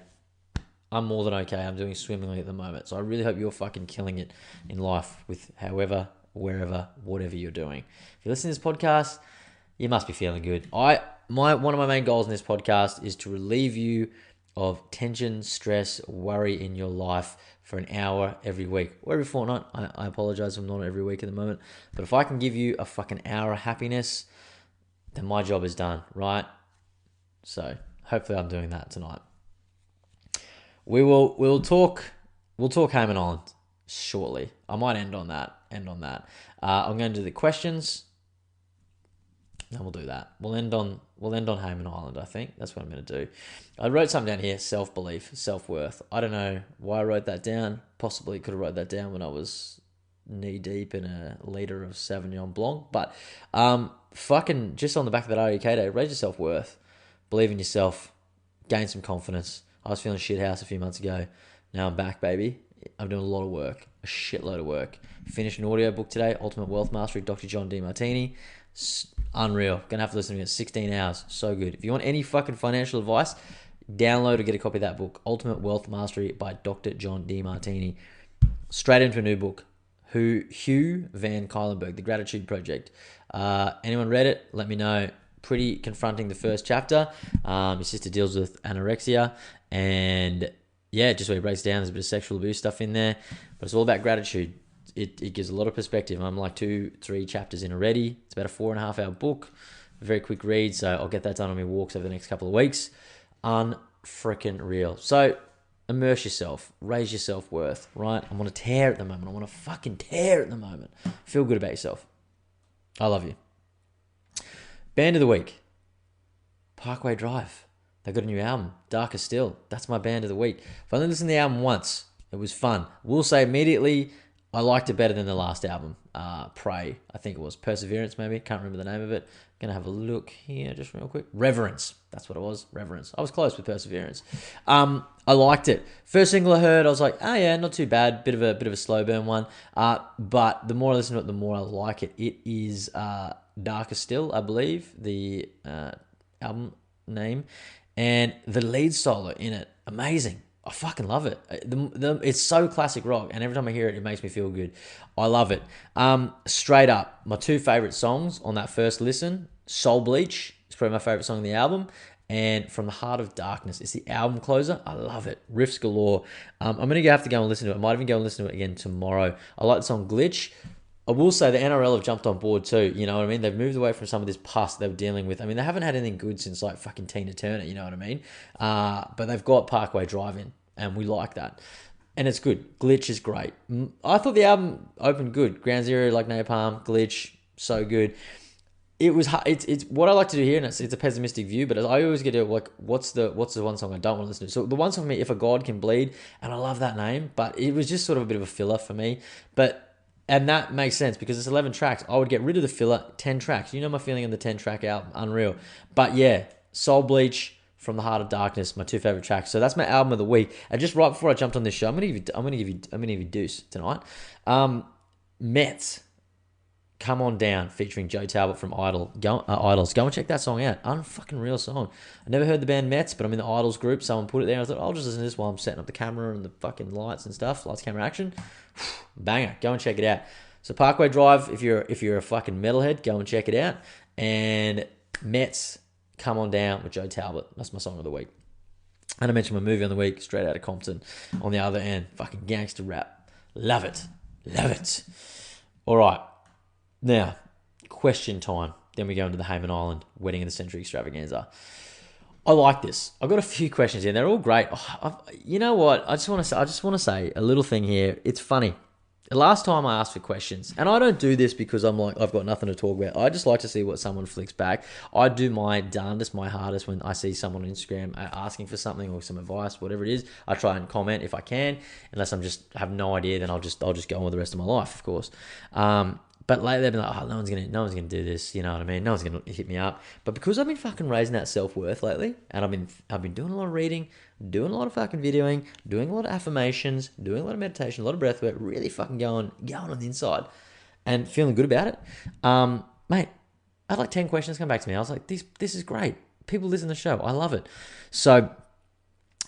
I'm more than okay. I'm doing swimmingly at the moment. So I really hope you're fucking killing it in life with however, wherever, whatever you're doing. If you listen to this podcast, you must be feeling good. One of my main goals in this podcast is to relieve you of tension, stress, worry in your life for an hour every week or every fortnight. I apologize, I'm not every week at the moment. But if I can give you a fucking hour of happiness, then my job is done, right? So hopefully I'm doing that tonight. We'll talk Hayman Island shortly. I might end on that. I'm going to do the questions. And we'll do that. We'll end on Hayman Island, I think. That's what I'm going to do. I wrote something down here, self-belief, self-worth. I don't know why I wrote that down. Possibly could have wrote that down when I was knee-deep in a liter of Sauvignon Blanc. But fucking just on the back of that RUK day, raise your self-worth. Believe in yourself. Gain some confidence. I was feeling shithouse a few months ago. Now I'm back, baby. I'm doing a lot of work. A shitload of work. Finished an audio book today, Ultimate Wealth Mastery, Dr. John DeMartini. Unreal. Gonna have to listen to it 16 hours. So good. If you want any fucking financial advice, download or get a copy of that book, Ultimate Wealth Mastery by Dr. John DeMartini. Straight into a new book, Hugh Van Cuylenberg, The Gratitude Project. Anyone read it? Let me know. Pretty confronting, the first chapter. His sister deals with anorexia, and yeah, just where he breaks down, there's a bit of sexual abuse stuff in there, but it's all about gratitude. It gives a lot of perspective. I'm like 2-3 chapters in already. It's about a 4.5 hour book, a very quick read, so I'll get that done on my walks over the next couple of weeks. Unfreaking real. So immerse yourself, raise your self-worth, right? I'm on a tear at the moment. I'm on a fucking tear at the moment. Feel good about yourself. I love you. Band of the week, Parkway Drive. They got a new album, Darker Still. That's my band of the week. I've only listened to the album once. It was fun. Will say immediately, I liked it better than the last album, Pray. I think it was Perseverance, maybe. Can't remember the name of it. Gonna have a look here just real quick. Reverence. That's what it was. Reverence. I was close with Perseverance. I liked it. First single I heard, I was like, oh yeah, not too bad. Bit of a slow burn one. But the more I listen to it, the more I like it. It is Darker Still, I believe, the album name, and the lead solo in it, amazing. I fucking love it. It's so classic rock, and every time I hear it, it makes me feel good. I love it. Straight up, my two favorite songs on that first listen: "Soul Bleach" is probably my favorite song on the album, and "From the Heart of Darkness" is the album closer. I love it. Riffs galore. I'm gonna have to go and listen to it. I might even go and listen to it again tomorrow. I like the song "Glitch." I will say the NRL have jumped on board too. You know what I mean? They've moved away from some of this pus they were dealing with. I mean, they haven't had anything good since like fucking Tina Turner. You know what I mean? But they've got Parkway Drive in, and we like that. And it's good. Glitch is great. I thought the album opened good. Ground Zero, like Napalm, Glitch, so good. It was. It's what I like to do here, and it's a pessimistic view. But I always get to like, what's the one song I don't want to listen to? So the one song for me, "If a God Can Bleed," and I love that name, but it was just sort of a bit of a filler for me. And that makes sense because it's 11 tracks. I would get rid of the filler, 10 tracks. You know my feeling on the 10-track album, unreal. But yeah, Soul Bleach, "From the Heart of Darkness," my two favorite tracks. So that's my album of the week. And just right before I jumped on this show, I'm gonna give you Deuce tonight. Mets, "Come On Down," featuring Joe Talbot from Idols. Go and check that song out. Unfucking real song. I never heard the band Mets, but I'm in the Idols group. Someone put it there. I thought I'll just listen to this while I'm setting up the camera and the fucking lights and stuff. Lights, camera, action. Banger. Go and check it out. So Parkway Drive, if you're a fucking metalhead, go and check it out. And Mets, "Come On Down" with Joe Talbot. That's my song of the week. And I mentioned my movie on the week, Straight Outta Compton. On the other end, fucking gangster rap. Love it. Love it. All right. Now, question time. Then we go into the Hayman Island Wedding of the Century extravaganza. I like this. I've got a few questions here. They're all great. You know what? I just want to say a little thing here. It's funny. The last time I asked for questions, and I don't do this because I'm like, I've got nothing to talk about. I just like to see what someone flicks back. I do my darndest, my hardest when I see someone on Instagram asking for something or some advice, whatever it is. I try and comment if I can. Unless I'm just have no idea, then I'll just go on with the rest of my life, of course. But lately they've been like, oh, no one's gonna do this, you know what I mean? No one's gonna hit me up. But because I've been fucking raising that self-worth lately, and I've been doing a lot of reading, doing a lot of fucking videoing, doing a lot of affirmations, doing a lot of meditation, a lot of breath work, really fucking going on the inside, and feeling good about it. Mate, I had like 10 questions come back to me. I was like, this is great. People listen to the show. I love it. So,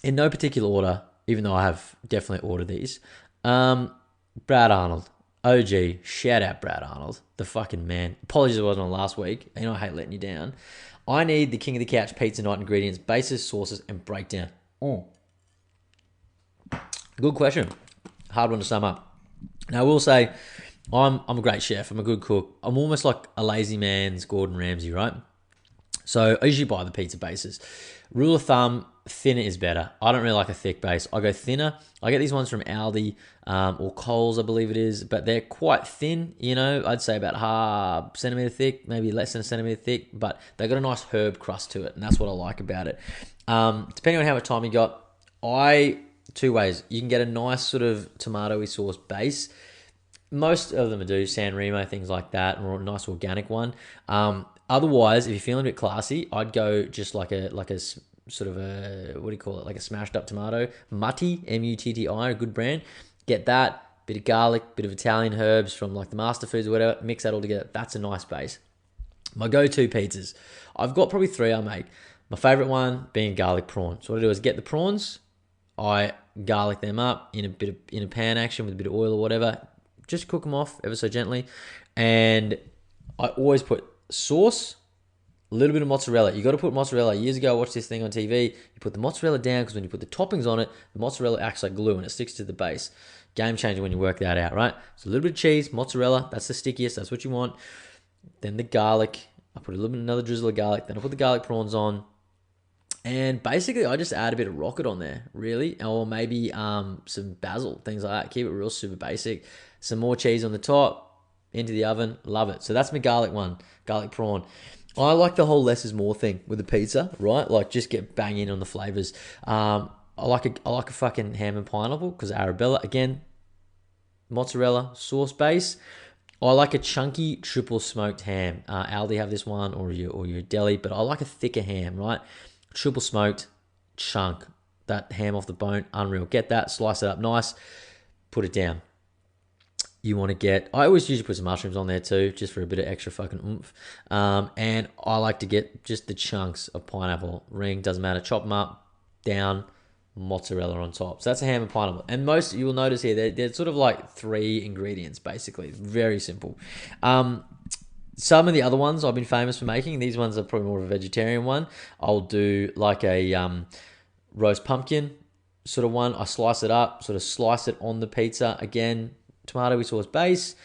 in no particular order, even though I have definitely ordered these, Brad Arnold. OG, shout out Brad Arnold, the fucking man. Apologies I wasn't on last week. You know I hate letting you down. I need the King of the Couch pizza night ingredients, bases, sauces, and breakdown. Good question. Hard one to sum up. Now I will say, I'm a great chef. I'm a good cook. I'm almost like a lazy man's Gordon Ramsay, right? So I usually buy the pizza bases. Rule of thumb, thinner is better. I don't really like a thick base. I go thinner. I get these ones from Aldi or Coles, I believe it is, but they're quite thin, you know. I'd say about half centimeter thick, maybe less than a centimeter thick, but they got a nice herb crust to it, and that's what I like about it. Depending on how much time you got, two ways. You can get a nice sort of tomatoey sauce base. Most of them do, San Remo, things like that, or a nice organic one. Otherwise, if you're feeling a bit classy, I'd go just like a sort of a, what do you call it, like a smashed up tomato. Mutti, M-U-T-T-I, a good brand. Get that, bit of garlic, bit of Italian herbs from like the Master Foods or whatever, mix that all together. That's a nice base. My go-to pizzas, I've got probably three I make. My favorite one being garlic prawn. So what I do is get the prawns, I garlic them up in a pan action with a bit of oil or whatever. Just cook them off ever so gently. And I always put sauce, a little bit of mozzarella. You got to put mozzarella. Years ago, I watched this thing on TV. You put the mozzarella down because when you put the toppings on it, the mozzarella acts like glue and it sticks to the base. Game changer when you work that out, right? So a little bit of cheese, mozzarella. That's the stickiest. That's what you want. Then the garlic. I put a little bit, another drizzle of garlic. Then I put the garlic prawns on. And basically, I just add a bit of rocket on there, really. Or maybe some basil, things like that. Keep it real super basic. Some more cheese on the top, into the oven. Love it. So that's my garlic one, garlic prawn. I like the whole less is more thing with the pizza, right? Like just get bang in on the flavors. I like a fucking ham and pineapple because Arabella, again, mozzarella, sauce base. I like a chunky triple smoked ham. Aldi have this one or your deli, but I like a thicker ham, right? Triple smoked chunk, that ham off the bone, unreal. Get that, slice it up nice, put it down. You want to get, I always usually put some mushrooms on there too, just for a bit of extra fucking oomph. And I like to get just the chunks of pineapple, ring, doesn't matter, chop them up, down, mozzarella on top. So that's a ham and pineapple. And most, you will notice here, they're sort of like 3 ingredients, basically. Very simple. Some of the other ones I've been famous for making, these ones are probably more of a vegetarian one. I'll do like a roast pumpkin sort of one. I slice it up, sort of slice it on the pizza. Again, tomato sauce base,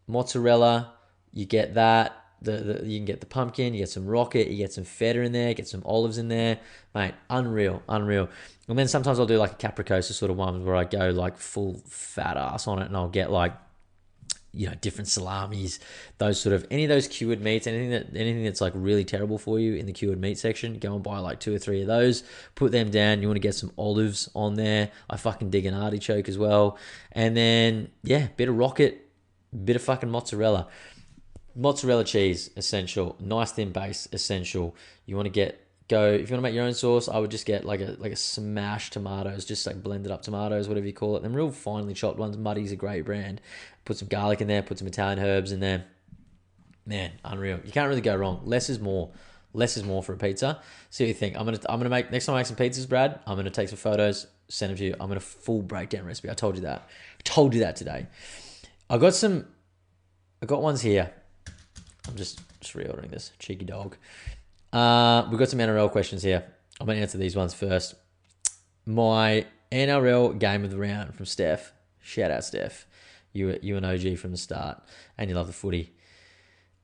mozzarella, you get that. You can get the pumpkin, you get some rocket, you get some feta in there, get some olives in there. Mate, unreal. And then sometimes I'll do like a capricosa sort of one where I go like full fat ass on it, and I'll get like, different salamis, those sort of, any of those cured meats, anything that's like really terrible for you in the cured meat section, go and buy like 2 or 3 of those, put them down. You want to get some olives on there. I fucking dig an artichoke as well. And then, bit of rocket, bit of fucking mozzarella. Mozzarella cheese, essential. Nice thin base, essential. You want to if you want to make your own sauce, I would just get like a smashed tomatoes, just like blended up tomatoes, whatever you call it. Them real finely chopped ones. Muddy's a great brand. Put some garlic in there, put some Italian herbs in there. Man, unreal. You can't really go wrong. Less is more. Less is more for a pizza. See what you think. I'm gonna make, next time I make some pizzas, Brad, I'm gonna take some photos, send them to you. I'm gonna full breakdown recipe. I told you that. Today. I got ones here. I'm just reordering this. Cheeky dog. We've got some NRL questions here. I'm going to answer these ones first. My NRL game of the round from Steph. Shout out, Steph. You an OG from the start, and you love the footy.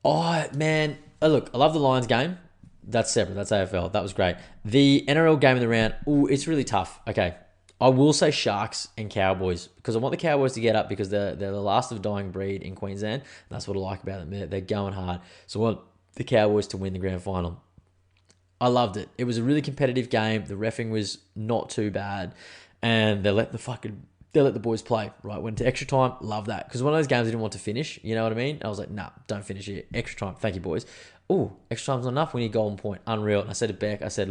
Oh, man. Oh, look, I love the Lions game. That's separate. That's AFL. That was great. The NRL game of the round, it's really tough. Okay. I will say Sharks and Cowboys, because I want the Cowboys to get up, because they're the last of a dying breed in Queensland. That's what I like about them. They're going hard. So I want the Cowboys to win the grand final. I loved it. It was a really competitive game. The reffing was not too bad, and they let the boys play. Right, went to extra time. Love that, because one of those games I didn't want to finish. You know what I mean? I was like, nah, don't finish it. Extra time. Thank you, boys. Oh, extra time's not enough. We need golden point. Unreal. And I said to Beck, I said,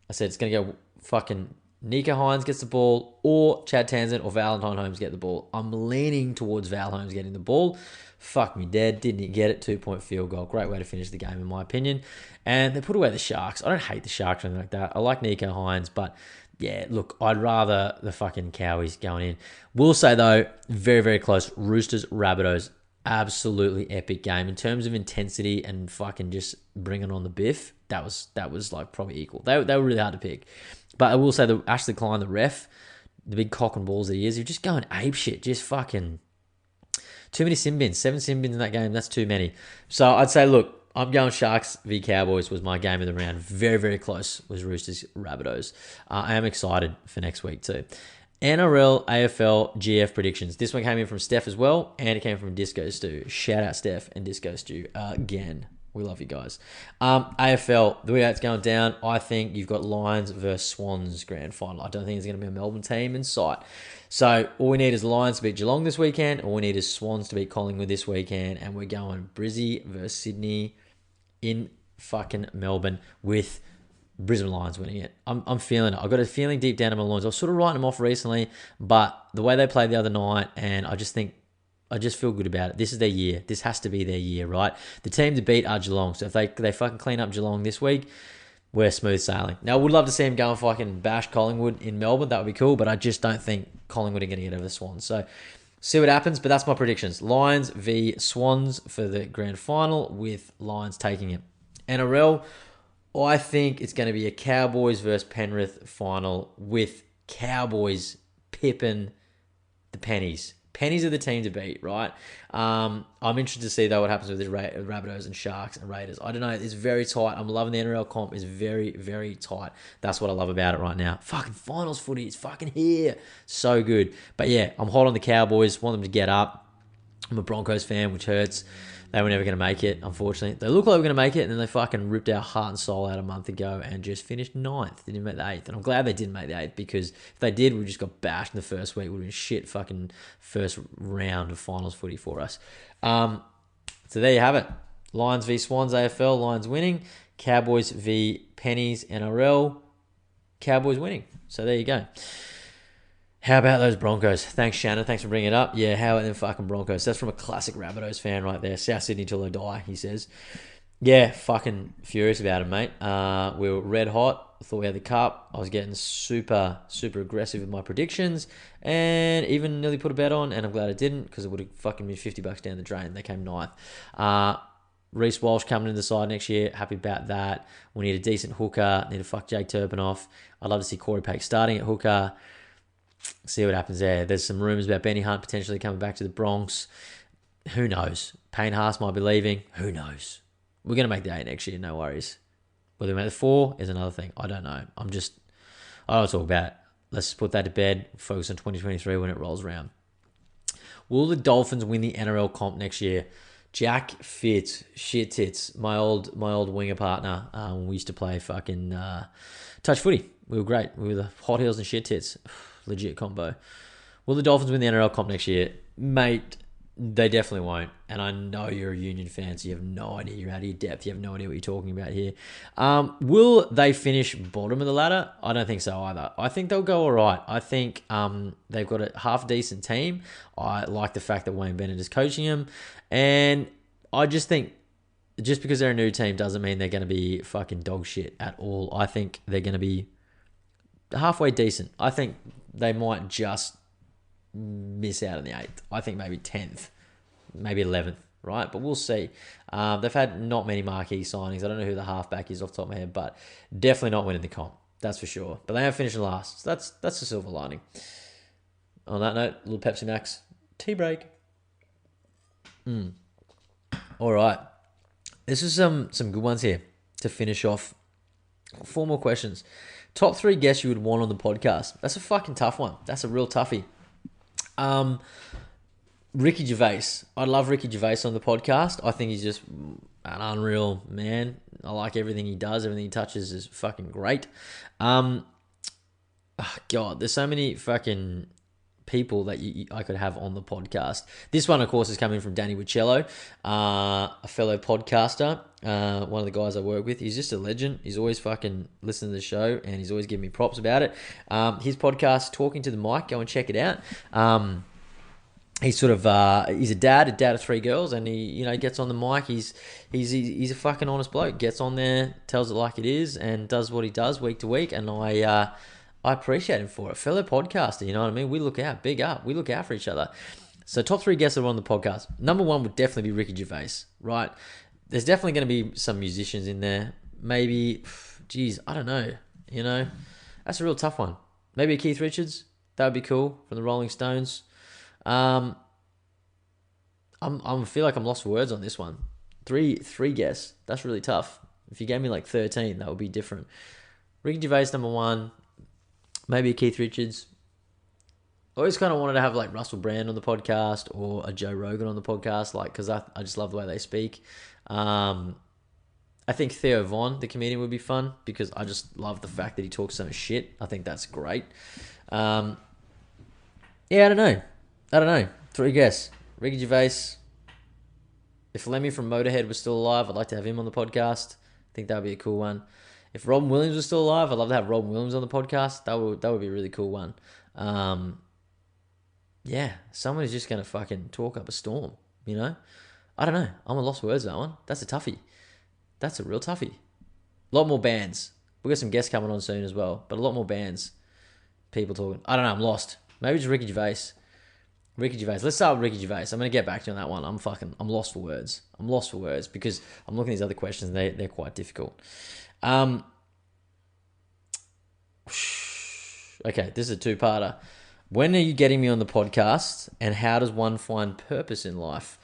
it's gonna go fucking Nico Hines gets the ball, or Chad Townsend or Valentine Holmes get the ball. I'm leaning towards Val Holmes getting the ball. Fuck me dead. Didn't get it. 2-point field goal. Great way to finish the game, in my opinion. And they put away the Sharks. I don't hate the Sharks or anything like that. I like Nico Hines, but yeah, look, I'd rather the fucking Cowies going in. Will say, though, very, very close. Roosters, Rabbitohs, absolutely epic game. In terms of intensity and fucking just bringing on the biff, that was like probably equal. They were really hard to pick. But I will say that Ashley Klein, the ref, the big cock and balls that he is, you're just going ape shit. Just fucking too many sin bins. 7 sin bins in that game. That's too many. So I'd say, look, I'm going Sharks v Cowboys was my game of the round. Very, very close was Roosters, Rabbitohs. I am excited for next week too. NRL, AFL, GF predictions. This one came in from Steph as well, and it came from Disco Stew. Shout out Steph and Disco Stew again. We love you guys. AFL, the way it's going down, I think you've got Lions versus Swans grand final. I don't think there's going to be a Melbourne team in sight. So all we need is Lions to beat Geelong this weekend. All we need is Swans to beat Collingwood this weekend. And we're going Brizzy versus Sydney in fucking Melbourne with Brisbane Lions winning it. I'm feeling it. I've got a feeling deep down in my loins. I was sort of writing them off recently, but the way they played the other night, and I just feel good about it. This is their year. This has to be their year, right? The team to beat are Geelong. So if they fucking clean up Geelong this week, we're smooth sailing. Now, I would love to see them go and fucking bash Collingwood in Melbourne. That would be cool, but I just don't think Collingwood are going to get over the Swans. So see what happens, but that's my predictions. Lions v Swans for the grand final, with Lions taking it. NRL, I think it's going to be a Cowboys versus Penrith final, with Cowboys pipping the Pennies. Pennies are the team to beat, right? I'm interested to see, though, what happens with the Rabbitohs and Sharks and Raiders. I don't know. It's very tight. I'm loving the NRL comp. It's very, very tight. That's what I love about it right now. Fucking finals footy. It's fucking here. So good. But yeah, I'm hot on the Cowboys. Want them to get up. I'm a Broncos fan, which hurts. They were never going to make it, unfortunately. They looked like they were going to make it, and then they fucking ripped our heart and soul out a month ago and just finished 9th. They didn't make the 8th. And I'm glad they didn't make the 8th, because if they did, we just got bashed in the first week. It would have been shit fucking first round of finals footy for us. So there you have it. Lions v Swans, AFL. Lions winning. Cowboys v Pennies, NRL. Cowboys winning. So there you go. How about those Broncos? Thanks, Shannon. Thanks for bringing it up. Yeah, how about them fucking Broncos? That's from a classic Rabbitohs fan right there. South Sydney till I die, he says. Yeah, fucking furious about it, mate. We were red hot. thought we had the cup. I was getting super, super aggressive with my predictions and even nearly put a bet on, and I'm glad I didn't because it would have fucking been $50 down the drain. They came ninth. Reece Walsh coming in the side next year. Happy about that. We need a decent hooker. Need to fuck Jake Turpin off. I'd love to see Corey Pake starting at hooker. See what happens there. There's some rumours about Benny Hunt potentially coming back to the Bronx. Who knows? Payne Haas might be leaving. Who knows? We're going to make the 8 next year. No worries. Whether we make the 4 is another thing. I don't know. I don't want to talk about it. Let's just put that to bed. Focus on 2023 when it rolls around. Will the Dolphins win the NRL comp next year? Jack Fitz, shit tits, my old winger partner. We used to play fucking touch footy. We were great. We were the hot heels and shit tits. Legit combo. Will the Dolphins win the NRL comp next year? Mate, they definitely won't. And I know you're a Union fan, so you have no idea. You're out of your depth. You have no idea what you're talking about here. Will they finish bottom of the ladder? I don't think so either. I think they'll go all right. I think they've got a half-decent team. I like the fact that Wayne Bennett is coaching them. And I just think just because they're a new team doesn't mean they're going to be fucking dog shit at all. I think they're going to be halfway decent. I think they might just miss out on the 8th. I think maybe 10th, maybe 11th, right? But we'll see. They've had not many marquee signings. I don't know who the halfback is off the top of my head, but definitely not winning the comp. That's for sure. But they have finished last. So that's the silver lining. On that note, a little Pepsi Max tea break. All right. This is some good ones here to finish off. 4 more questions. Top 3 guests you would want on the podcast. That's a fucking tough one. That's a real toughie. Ricky Gervais. I'd love Ricky Gervais on the podcast. I think he's just an unreal man. I like everything he does. Everything he touches is fucking great. God, there's so many fucking people that I could have on the podcast. This one, of course, is coming from Danny Wicello, a fellow podcaster, one of the guys I work with. He's just a legend. He's always fucking listening to the show, and he's always giving me props about it. His podcast, Talking to the Mic, go and check it out. He's sort of he's a dad of 3 girls, and he gets on the mic. He's a fucking honest bloke. Gets on there, tells it like it is, and does what he does week to week. And I appreciate him for it. Fellow podcaster, you know what I mean? We look out, big up. We look out for each other. So top 3 guests that are on the podcast. Number 1 would definitely be Ricky Gervais, right? There's definitely going to be some musicians in there. Maybe, I don't know. That's a real tough one. Maybe a Keith Richards. That would be cool, from the Rolling Stones. I feel like I'm lost for words on this one. Three guests. That's really tough. If you gave me like 13, that would be different. Ricky Gervais, number 1. Maybe a Keith Richards. I always kind of wanted to have like Russell Brand on the podcast or a Joe Rogan on the podcast, because I just love the way they speak. I think Theo Von, the comedian, would be fun because I just love the fact that he talks so much shit. I think that's great. I don't know. 3 guests. Ricky Gervais. If Lemmy from Motorhead was still alive, I'd like to have him on the podcast. I think that would be a cool one. If Robin Williams was still alive, I'd love to have Robin Williams on the podcast. That would be a really cool one. Someone who's just going to fucking talk up a storm, I don't know. I'm a lost for words, that one. That's a toughie. That's a real toughie. A lot more bands. We've got some guests coming on soon as well, but a lot more bands. People talking. I don't know. I'm lost. Maybe just Ricky Gervais. Let's start with Ricky Gervais. I'm going to get back to you on that one. I'm lost for words. Because I'm looking at these other questions and they're quite difficult. Okay, this is a 2-parter. When are you getting me on the podcast, and how does one find purpose in life?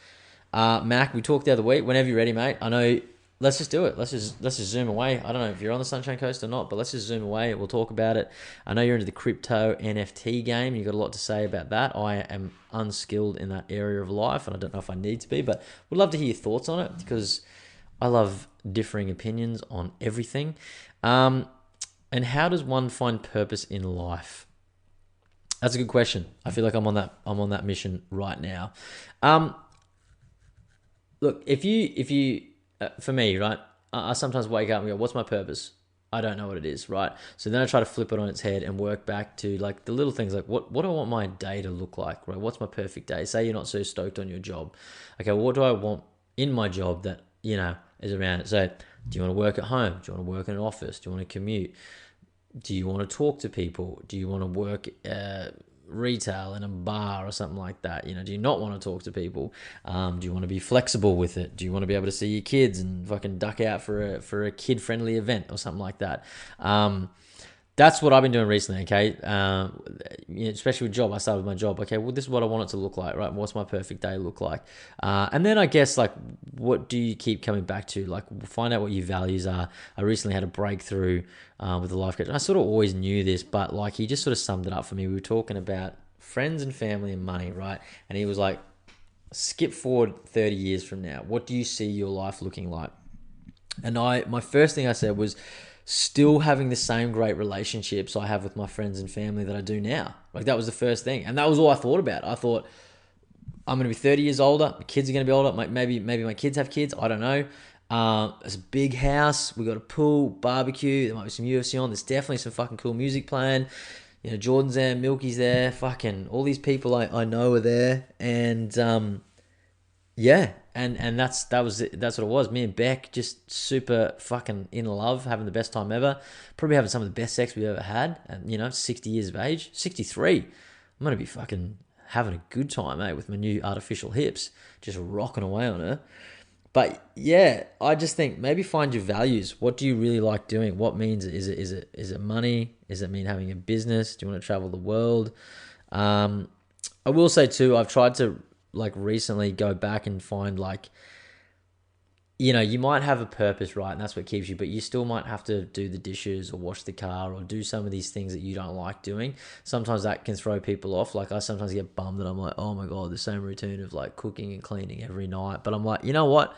Mac, we talked the other week. Whenever you're ready, mate. I know. Let's just do it. Let's just zoom away. I don't know if you're on the Sunshine Coast or not, but let's just zoom away. We'll talk about it. I know you're into the crypto NFT game. You've got a lot to say about that. I am unskilled in that area of life, and I don't know if I need to be, but would love to hear your thoughts on it because I love differing opinions on everything. And how does one find purpose in life? That's a good question. I feel like I'm on that mission right now. Look, if you for me, right, I sometimes wake up and go, what's my purpose? I don't know what it is, right? So then I try to flip it on its head and work back to like the little things, like what do I want my day to look like, right? What's my perfect day? Say you're not so stoked on your job. Okay, well, what do I want in my job that, is around it? So do you want to work at home? Do you want to work in an office? Do you want to commute? Do you want to talk to people? Do you want to work retail in a bar or something like that? Do you not want to talk to people? Do you want to be flexible with it? Do you want to be able to see your kids and fucking duck out for a kid friendly event or something like that? That's what I've been doing recently, okay? Especially with job, I started with my job. Okay, well, this is what I want it to look like, right? What's my perfect day look like? And then I guess, like, what do you keep coming back to? Like, find out what your values are. I recently had a breakthrough with the life coach. I sort of always knew this, but, like, he just sort of summed it up for me. We were talking about friends and family and money, right? And he was like, skip forward 30 years from now. What do you see your life looking like? And my first thing I said was, still having the same great relationships I have with my friends and family that I do now. Like, that was the first thing. And that was all I thought about. I thought, I'm going to be 30 years older. My kids are going to be older. Maybe my kids have kids. I don't know. It's a big house. We got a pool, barbecue. There might be some UFC on. There's definitely some fucking cool music playing. Jordan's there. Milky's there. Fucking all these people I know are there. And, yeah, and that's what it was. Me and Beck just super fucking in love, having the best time ever. Probably having some of the best sex we've ever had. And 60 years of age, 63. I'm gonna be fucking having a good time, with my new artificial hips, just rocking away on her. But yeah, I just think maybe find your values. What do you really like doing? What means is it money? Does it mean having a business? Do you want to travel the world? I will say too, I've tried to recently go back and find you might have a purpose, right? And that's what keeps you, but you still might have to do the dishes or wash the car or do some of these things that you don't like doing. Sometimes that can throw people off. Like, I sometimes get bummed that I'm like, oh my God, the same routine of cooking and cleaning every night. But I'm like, you know what?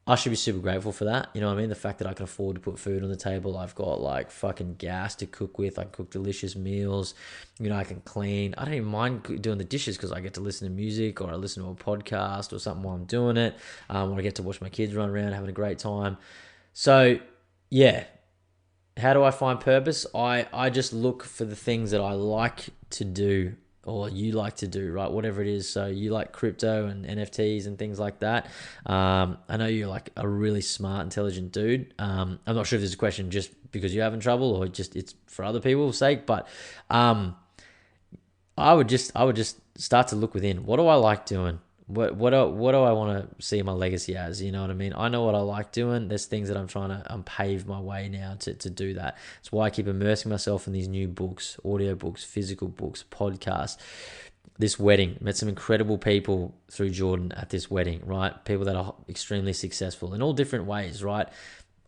I should be super grateful for that. You know what I mean? The fact that I can afford to put food on the table. I've got fucking gas to cook with. I can cook delicious meals. I can clean. I don't even mind doing the dishes because I get to listen to music or I listen to a podcast or something while I'm doing it. Or I get to watch my kids run around having a great time. So, yeah. How do I find purpose? I just look for the things that I like to do or you like to do, right? Whatever it is. So you like crypto and NFTs and things like that. I know you're like a really smart, intelligent dude. I'm not sure if this is a question just because you're having trouble or just it's for other people's sake, but I would just start to look within. What do I like doing? What do I want to see my legacy as? You know what I mean? I know what I like doing. There's things that I'm trying to pave my way now to do that. It's why I keep immersing myself in these new books, audio books, physical books, podcasts. This wedding, met some incredible people through Jordan at this wedding, right? People that are extremely successful in all different ways, right?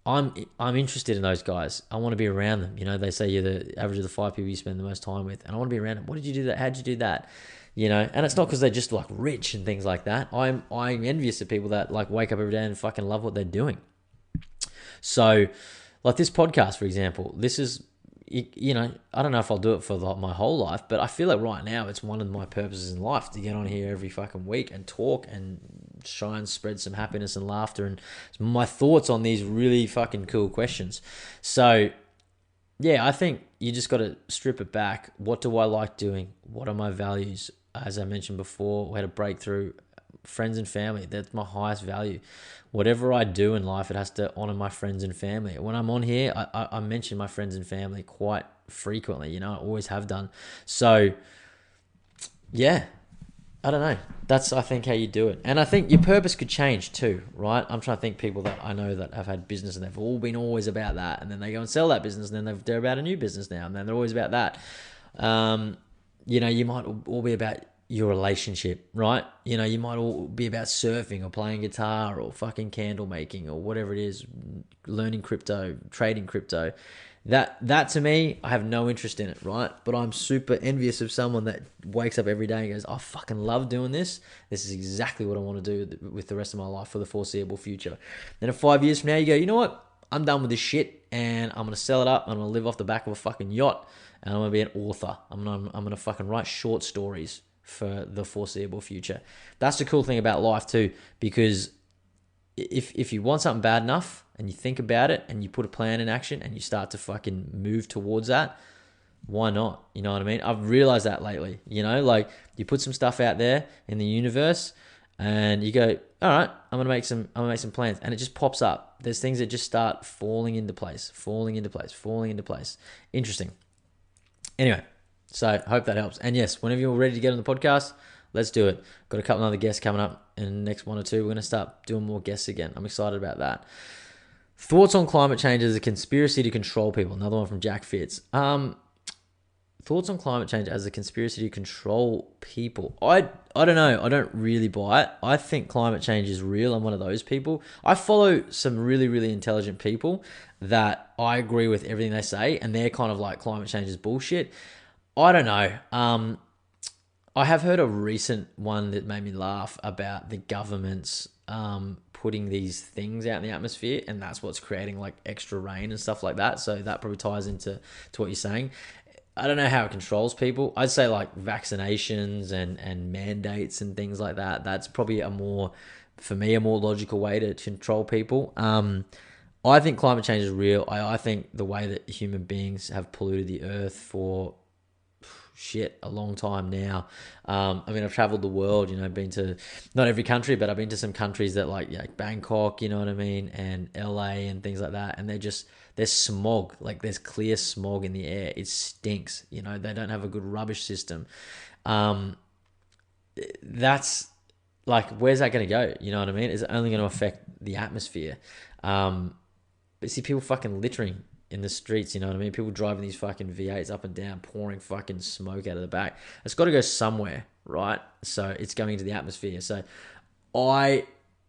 I'm interested in those guys. I want to be around them. They say you're the average of the 5 people you spend the most time with, and I want to be around them. What did you do that? How'd you do that? And it's not because they're just rich and things like that. I'm envious of people that wake up every day and fucking love what they're doing. So, this podcast, for example, this is, I don't know if I'll do it for my whole life, but I feel like right now it's one of my purposes in life to get on here every fucking week and talk and try and spread some happiness and laughter and my thoughts on these really fucking cool questions. So, yeah, I think you just got to strip it back. What do I like doing? What are my values? As I mentioned before, we had a breakthrough. Friends and family, that's my highest value. Whatever I do in life, it has to honor my friends and family. When I'm on here, I mention my friends and family quite frequently. I always have done. So, yeah, I don't know. That's, I think, how you do it. And I think your purpose could change too, right? I'm trying to think people that I know that have had business and they've all been always about that. And then they go and sell that business and then they're about a new business now. And then they're always about that. You might all be about your relationship, right? You might all be about surfing or playing guitar or fucking candle making or whatever it is, learning crypto, trading crypto. That to me, I have no interest in it, right? But I'm super envious of someone that wakes up every day and goes, I fucking love doing this. This is exactly what I want to do with the rest of my life for the foreseeable future. Then in 5 years from now, you go, you know what? I'm done with this shit and I'm going to sell it up. I'm going to live off the back of a fucking yacht and I'm going to be an author. I'm going to fucking write short stories for the foreseeable future. That's the cool thing about life too, because if you want something bad enough and you think about it and you put a plan in action and you start to fucking move towards that, why not? You know what I mean? I've realized that lately, you put some stuff out there in the universe and you go, all right, I'm gonna make some plans, and it just pops up. There's things that just start falling into place, falling into place, falling into place. Interesting. Anyway, so I hope that helps. And yes, whenever you're ready to get on the podcast, let's do it. Got a couple of other guests coming up in the next one or two. We're gonna start doing more guests again. I'm excited about that. Thoughts on climate change as a conspiracy to control people. Another one from Jack Fitz. Thoughts on climate change as a conspiracy to control people. I don't know. I don't really buy it. I think climate change is real. I'm one of those people. I follow some really, really intelligent people that I agree with everything they say, and they're kind of like climate change is bullshit. I don't know. I have heard a recent one that made me laugh about the government's putting these things out in the atmosphere, and that's what's creating like extra rain and stuff like that. So that probably ties into what you're saying. I don't know how it controls people. I'd say like vaccinations and mandates and things like that. That's probably for me, a more logical way to control people. I think climate change is real. I think the way that human beings have polluted the earth for a long time now. I've traveled the world, been to not every country, but I've been to some countries that like Bangkok, you know what I mean, and LA and things like that. And there's smog, like there's clear smog in the air. It stinks, they don't have a good rubbish system. That's like, where's that going to go? You know what I mean? It's only going to affect the atmosphere. But see people fucking littering in the streets, you know what I mean? People driving these fucking V8s up and down, pouring fucking smoke out of the back. It's got to go somewhere, right? So it's going into the atmosphere. So I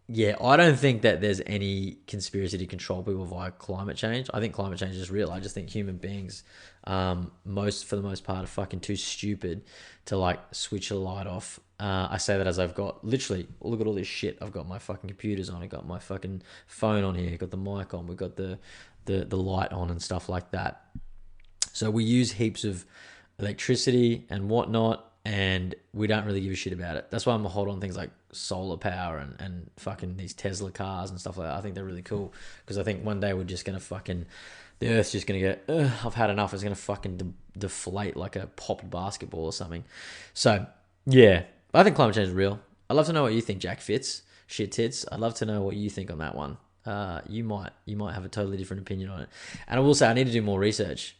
don't think that there's any conspiracy to control people via climate change. I think climate change is real. I just think human beings, for the most part, are fucking too stupid to like switch a light off. I say that as I've got literally, look at all this shit. I've got my fucking computers on. I got my fucking phone on here. Got the mic on. We've got the light on and stuff like that. So we use heaps of electricity and whatnot, and we don't really give a shit about it. That's why I'm a hold on things like solar power and fucking these Tesla cars and stuff like that. I think they're really cool because I think one day we're just going to the Earth's just going to go, I've had enough. It's going to fucking deflate like a popped basketball or something. So, yeah, I think climate change is real. I'd love to know what you think, Jack Fitz. Shit tits. I'd love to know what you think on that one. You might have a totally different opinion on it. And I will say I need to do more research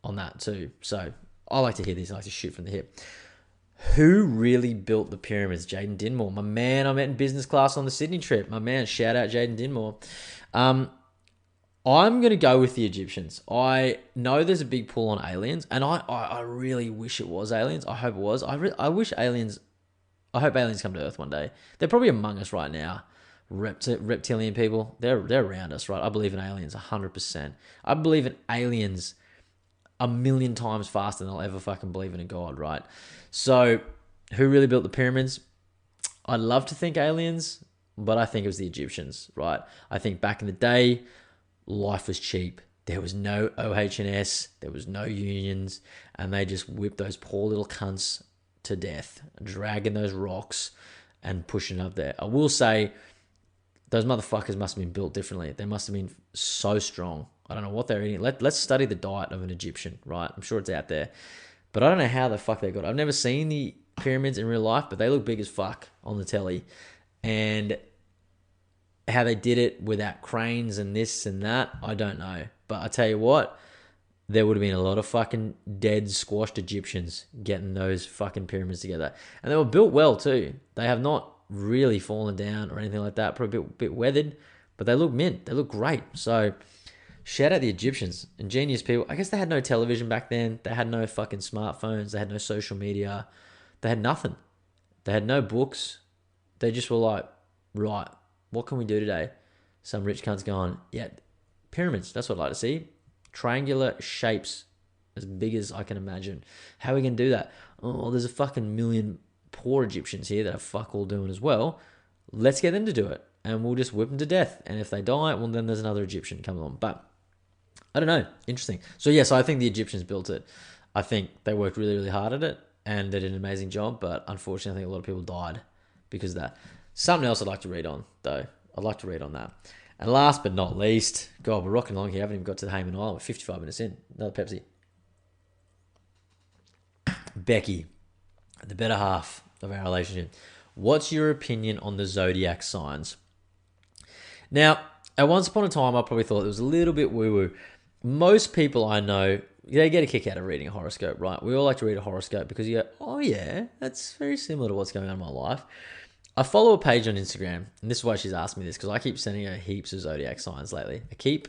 on that too. So I like to hear these. I like to shoot from the hip. Who really built the pyramids? Jaden Dinmore. My man I met in business class on the Sydney trip. My man, shout out Jaden Dinmore. I'm going to go with the Egyptians. I know there's a big pull on aliens, and I really wish it was aliens. I hope it was. I hope aliens come to Earth one day. They're probably among us right now. Reptilian people, they're around us, right? I believe in aliens 100%. I believe in aliens 1,000,000 times faster than I'll ever fucking believe in a god, right? So, who really built the pyramids? I'd love to think aliens, but I think it was the Egyptians, right? I think back in the day, life was cheap. There was no OH&S, there was no unions, and they just whipped those poor little cunts to death, dragging those rocks and pushing up there. I will say, those motherfuckers must have been built differently. They must have been so strong. I don't know what they're eating. Let's study the diet of an Egyptian, right? I'm sure it's out there. But I don't know how the fuck they got it. I've never seen the pyramids in real life, but they look big as fuck on the telly. And how they did it without cranes and this and that, I don't know. But I tell you what, there would have been a lot of fucking dead, squashed Egyptians getting those fucking pyramids together. And they were built well too. They have not really fallen down or anything like that. Probably a bit weathered, but they look mint. They look great. So shout out the Egyptians. Ingenious people. I guess they had no television back then. They had no fucking smartphones. They had no social media. They had nothing. They had no books. They just were like, right, what can we do today? Some rich cunt's going, yeah, pyramids. That's what I'd like to see. Triangular shapes as big as I can imagine. How are we going to do that? Oh, there's a fucking million poor Egyptians here that are fuck all doing as well. Let's get them to do it, and we'll just whip them to death. And if they die, well, then there's another Egyptian coming along. But I don't know. Interesting. So yes, I think the Egyptians built it. I think they worked really, really hard at it, and they did an amazing job. But unfortunately, I think a lot of people died because of that. Something else I'd like to read on, though. I'd like to read on that. And last but not least, God, we're rocking along here. I haven't even got to the Hayman Island. We're 55 minutes in. Another Pepsi. Becky, the better half of our relationship. What's your opinion on the zodiac signs? Now, at once upon a time, I probably thought it was a little bit woo-woo. Most people I know, they get a kick out of reading a horoscope, right? We all like to read a horoscope because you go, oh yeah, that's very similar to what's going on in my life. I follow a page on Instagram, and this is why she's asked me this, because I keep sending her heaps of zodiac signs lately. I keep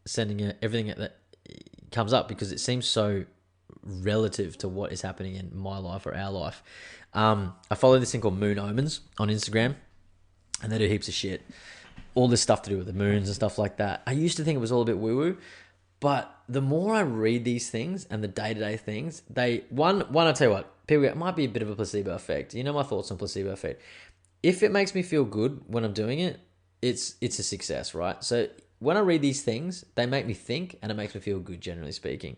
sending her everything that comes up because it seems so relative to what is happening in my life or our life. I follow this thing called Moon Omens on Instagram, and they do heaps of shit. All this stuff to do with the moons and stuff like that. I used to think it was all a bit woo-woo, but the more I read these things and the day-to-day things, one, I'll tell you what, people go, it might be a bit of a placebo effect. You know my thoughts on placebo effect. If it makes me feel good when I'm doing it, it's a success, right? So when I read these things, they make me think and it makes me feel good, generally speaking.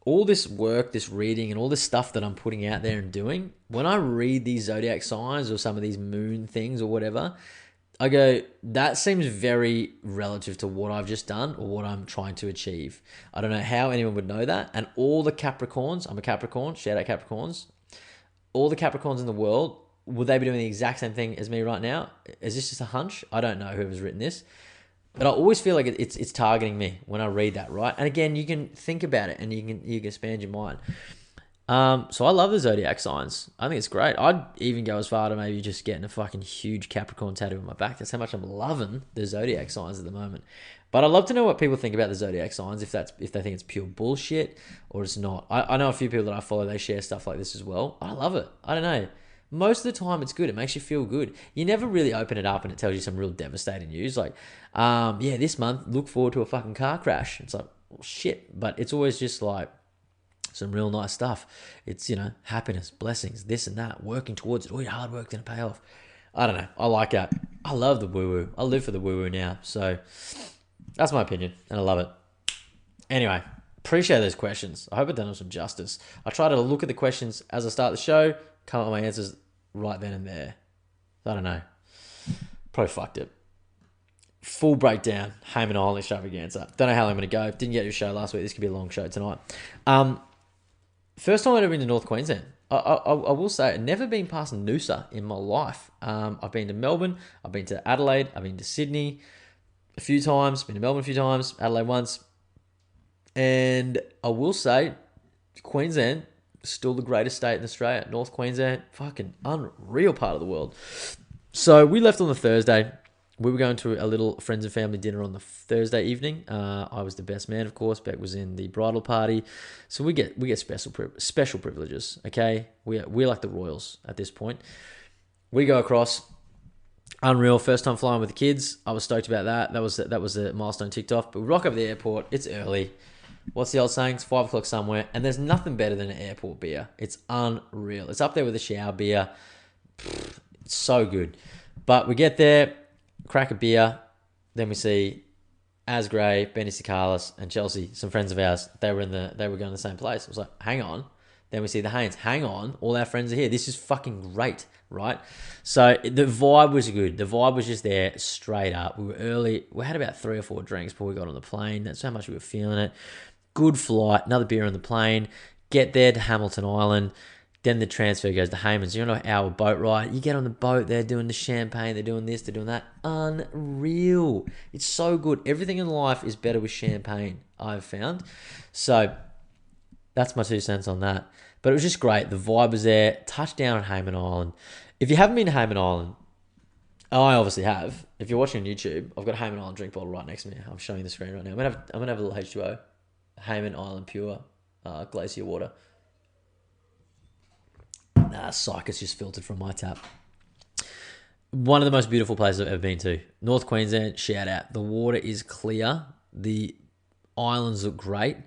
All this work, this reading, and all this stuff that I'm putting out there and doing, when I read these zodiac signs or some of these moon things or whatever, I go, that seems very relative to what I've just done or what I'm trying to achieve. I don't know how anyone would know that. And all the Capricorns, I'm a Capricorn, shout out Capricorns. All the Capricorns in the world, would they be doing the exact same thing as me right now? Is this just a hunch? I don't know whoever's written this. But I always feel like it's targeting me when I read that, right? And again, you can think about it and you can expand your mind. So I love the zodiac signs. I think it's great. I'd even go as far to maybe just getting a fucking huge Capricorn tattoo on my back. That's how much I'm loving the zodiac signs at the moment. But I'd love to know what people think about the zodiac signs, if they think it's pure bullshit or it's not. I know a few people that I follow, they share stuff like this as well. I love it. I don't know. Most of the time it's good. It makes you feel good. You never really open it up and it tells you some real devastating news. Like, this month, look forward to a fucking car crash. It's like, well, shit. But it's always just like some real nice stuff. It's, happiness, blessings, this and that, working towards it. All your hard work going to pay off. I don't know. I like that. I love the woo-woo. I live for the woo-woo now. So that's my opinion and I love it. Anyway, appreciate those questions. I hope I've done them some justice. I try to look at the questions as I start the show, come up with my answers right then and there. I don't know. Probably fucked it. Full breakdown. Hayman Island extravaganza. Don't know how long I'm going to go. Didn't get to a show last week. This could be a long show tonight. First time I've ever been to North Queensland. I will say, I've never been past Noosa in my life. I've been to Melbourne. I've been to Adelaide. I've been to Sydney a few times. Been to Melbourne a few times. Adelaide once. And I will say, Queensland, still the greatest state in Australia. North Queensland, fucking unreal part of the world. So we left on the Thursday. We were going to a little friends and family dinner on the Thursday evening. I was the best man, of course. Beck was in the bridal party. So we get special privileges, okay? We're like the royals at this point. We go across. Unreal. First time flying with the kids. I was stoked about that. That was a milestone ticked off. But we rock up the airport. It's early. What's the old saying? It's 5 o'clock somewhere. And there's nothing better than an airport beer. It's unreal. It's up there with a shower beer. It's so good. But we get there, crack a beer. Then we see Asgray, Benny Sicalis, and Chelsea, some friends of ours. They were going to the same place. I was like, hang on. Then we see the Haynes. Hang on. All our friends are here. This is fucking great, right? So the vibe was good. The vibe was just there straight up. We were early. We had about 3 or 4 drinks before we got on the plane. That's how much we were feeling it. Good flight. Another beer on the plane. Get there to Hamilton Island. Then the transfer goes to Hayman's. You're on an hour boat ride. You get on the boat. They're doing the champagne. They're doing this. They're doing that. Unreal. It's so good. Everything in life is better with champagne, I've found. So that's my 2 cents on that. But it was just great. The vibe was there. Touchdown on Hayman Island. If you haven't been to Hayman Island, I obviously have. If you're watching on YouTube, I've got a Hayman Island drink bottle right next to me. I'm showing you the screen right now. I'm gonna have a little H2O. Hayman Island Pure glacier water. Psych, it's just filtered from my tap. One of the most beautiful places I've ever been to. North Queensland, shout out. The water is clear. The islands look great.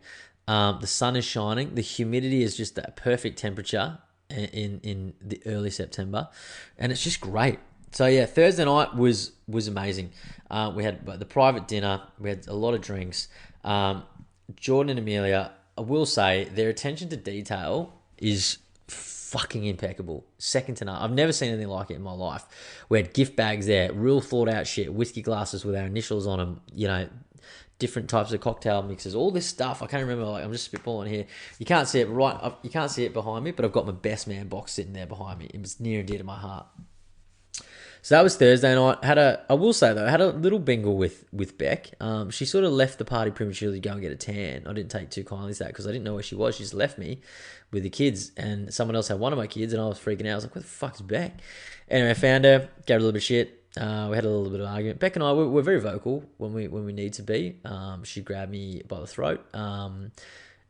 The sun is shining. The humidity is just that perfect temperature in the early September. And it's just great. So yeah, Thursday night was amazing. We had the private dinner. We had a lot of drinks. Jordan and Amelia, I will say, their attention to detail is fucking impeccable. Second to none. I've never seen anything like it in my life. We had gift bags there, real thought out shit, whiskey glasses with our initials on them. different types of cocktail mixes, all this stuff. I can't remember. Like, I'm just spitballing here. You can't see it you can't see it behind me, but I've got my best man box sitting there behind me. It was near and dear to my heart. So that was Thursday night. I will say though, I had a little bingle with Beck. She sort of left the party prematurely to go and get a tan. I didn't take too kindly to that because I didn't know where she was. She just left me with the kids, and someone else had one of my kids, and I was freaking out. I was like, "Where the fuck's Beck?" Anyway, I found her, gave her a little bit of shit. We had a little bit of argument. Beck and I were very vocal when we need to be. She grabbed me by the throat.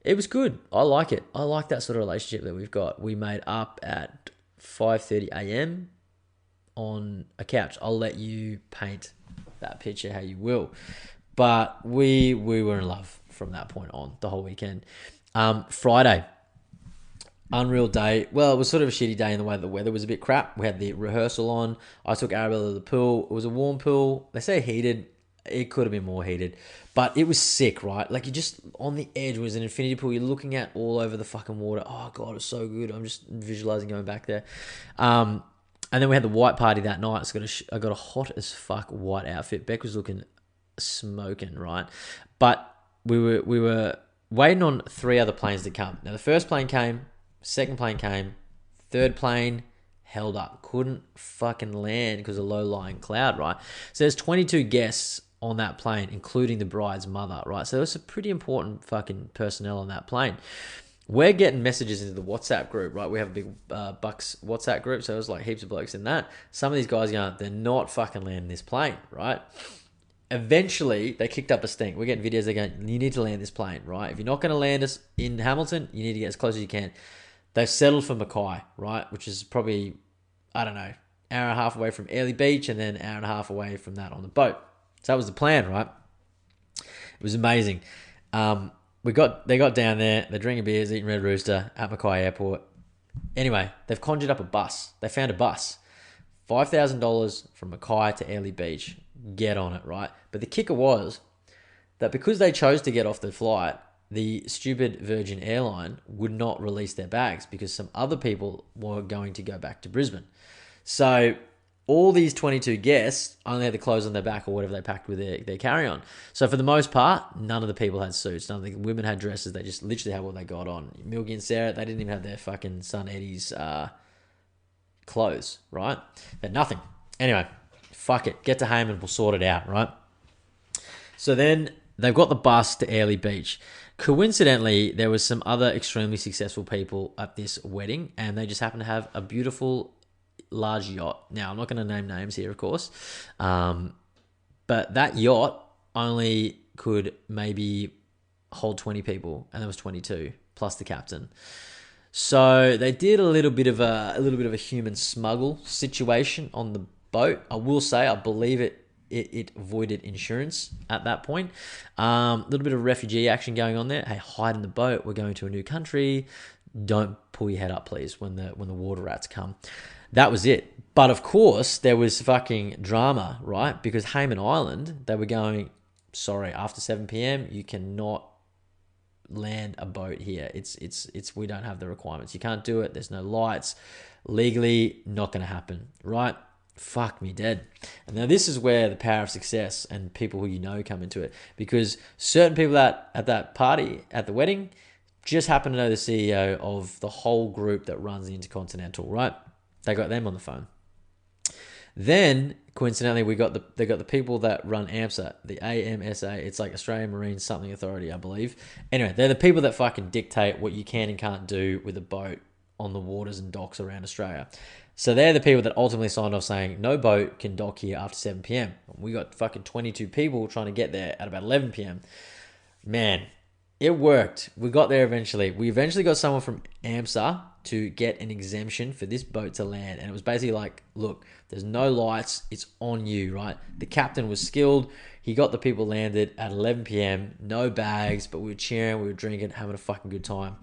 It was good. I like it. I like that sort of relationship that we've got. We made up at 5:30 a.m. on a couch. I'll let you paint that picture how you will. But we were in love from that point on the whole weekend. Friday, unreal day. Well, it was sort of a shitty day in the way the weather was a bit crap. We had the rehearsal on. I took Arabella to the pool. It was a warm pool. They say heated. It could have been more heated. But it was sick, right? Like, you're just on the edge. It was an infinity pool. You're looking at all over the fucking water. Oh, God, it was so good. I'm just visualizing going back there. And then we had the white party that night. So I got a hot as fuck white outfit. Beck was looking smoking, right? But we were waiting on 3 other planes to come. Now, the first plane came. Second plane came. Third plane held up. Couldn't fucking land because of low-lying cloud, right? So there's 22 guests on that plane, including the bride's mother, right? So there's some pretty important fucking personnel on that plane. We're getting messages into the WhatsApp group, right? We have a big Bucks WhatsApp group, so there's like heaps of blokes in that. Some of these guys going, they're not fucking landing this plane, right? Eventually, they kicked up a stink. We're getting videos, they're going, you need to land this plane, right? If you're not going to land us in Hamilton, you need to get as close as you can. They've settled for Mackay, right? Which is probably, I don't know, hour and a half away from Airlie Beach and then hour and a half away from that on the boat. So that was the plan, right? It was amazing. They got down there, they're drinking beers, eating Red Rooster at Mackay Airport. Anyway, they've conjured up a bus. They found a bus. $5,000 from Mackay to Airlie Beach. Get on it, right? But the kicker was that because they chose to get off the flight, the stupid Virgin airline would not release their bags because some other people were going to go back to Brisbane. So all these 22 guests only had the clothes on their back or whatever they packed with their carry-on. So for the most part, none of the people had suits. None of the women had dresses. They just literally had what they got on. Milky and Sarah, they didn't even have their fucking son Eddie's clothes, right? They had nothing. Anyway, fuck it. Get to Hayman, we'll sort it out, right? So then they've got the bus to Airlie Beach. Coincidentally, there was some other extremely successful people at this wedding, and they just happened to have a beautiful large yacht. Now, I'm not going to name names here, of course, but that yacht only could maybe hold 20 people, and there was 22 plus the captain. So they did a little bit of a human smuggle situation on the boat. I will say, I believe it avoided insurance at that point. A little bit of refugee action going on there. Hey, hide in the boat. We're going to a new country. Don't pull your head up, please, when the water rats come. That was it. But of course, there was fucking drama, right? Because Hayman Island, they were going, sorry, after 7 p.m, you cannot land a boat here. It's we don't have the requirements. You can't do it. There's no lights. Legally, not going to happen, right? Fuck me dead. And now this is where the power of success and people who you know come into it, because certain people at that party, at the wedding, just happen to know the CEO of the whole group that runs the Intercontinental, right? They got them on the phone. Then, coincidentally, they got the people that run AMSA, the AMSA. It's like Australian Marine Something Authority, I believe. Anyway, they're the people that fucking dictate what you can and can't do with a boat on the waters and docks around Australia. So they're the people that ultimately signed off saying no boat can dock here after 7 p.m. We got fucking 22 people trying to get there at about 11 p.m. Man, it worked. We got there eventually. We eventually got someone from AMSA to get an exemption for this boat to land. And it was basically like, look, there's no lights. It's on you, right? The captain was skilled. He got the people landed at 11 p.m. No bags, but we were cheering, we were drinking, having a fucking good time.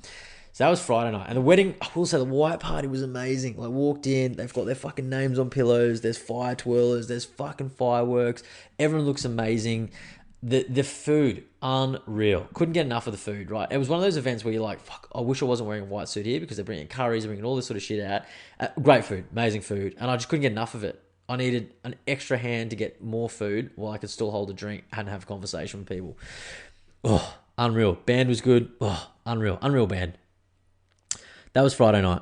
So that was Friday night. And the wedding, I will say the white party was amazing. Like, walked in, they've got their fucking names on pillows. There's fire twirlers. There's fucking fireworks. Everyone looks amazing. The food, unreal. Couldn't get enough of the food, right? It was one of those events where you're like, fuck, I wish I wasn't wearing a white suit here because they're bringing curries, they're bringing all this sort of shit out. Great food, amazing food. And I just couldn't get enough of it. I needed an extra hand to get more food while I could still hold a drink and have a conversation with people. Oh, unreal. Band was good. Oh, unreal. Unreal band. That was Friday night.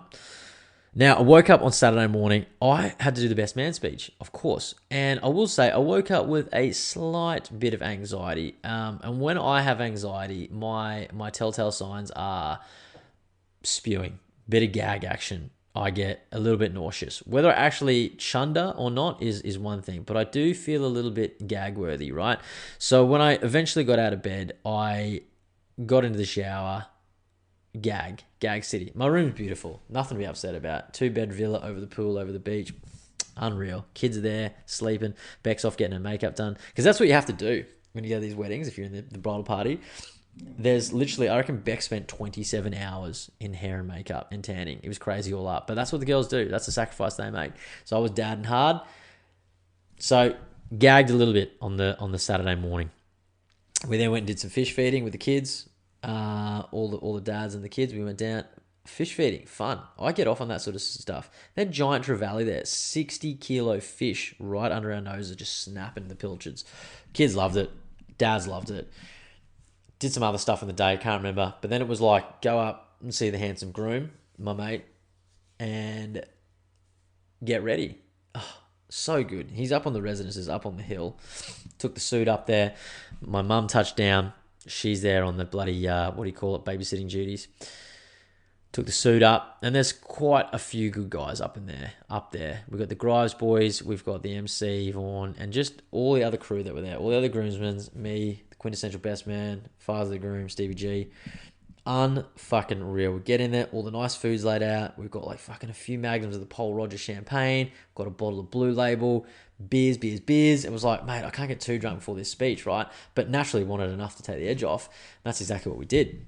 Now, I woke up on Saturday morning. I had to do the best man speech, of course. And I will say, I woke up with a slight bit of anxiety. And when I have anxiety, my telltale signs are spewing, bit of gag action. I get a little bit nauseous. Whether I actually chunder or not is one thing, but I do feel a little bit gag worthy, right? So when I eventually got out of bed, I got into the shower, gag city. My room's beautiful, nothing to be upset about. 2-bed villa over the pool, over the beach, unreal. Kids are there sleeping. Beck's off getting her makeup done, because that's what you have to do when you go to these weddings. If you're in the bridal party, there's literally, I reckon Beck spent 27 hours in hair and makeup and tanning. It was crazy all up, but that's what the girls do. That's the sacrifice they make. So I was dadding hard, so gagged a little bit on the Saturday morning. We then went and did some fish feeding with the kids. All the dads and the kids, we went down fish feeding. Fun. I get off on that sort of stuff. That giant trevally there, 60-kilo fish right under our noses, just snapping the pilchards. Kids loved it. Dads loved it. Did some other stuff in the day, can't remember. But then it was like, go up and see the handsome groom, my mate, and get ready. Oh, so good. He's up on the residences, up on the hill. Took the suit up there. My mum touched down. She's there on the bloody, babysitting duties. Took the suit up, and there's quite a few good guys up there. We've got the Grives boys, we've got the MC, Vaughn, and just all the other crew that were there. All the other groomsmen, me, the quintessential best man, father of the groom, Stevie G. Unfucking real. We get in there, all the nice food's laid out. We've got like fucking a few magnums of the Pole Roger champagne, got a bottle of Blue Label, beers. It was like, mate, I can't get too drunk before this speech, right? But naturally wanted enough to take the edge off. And that's exactly what we did.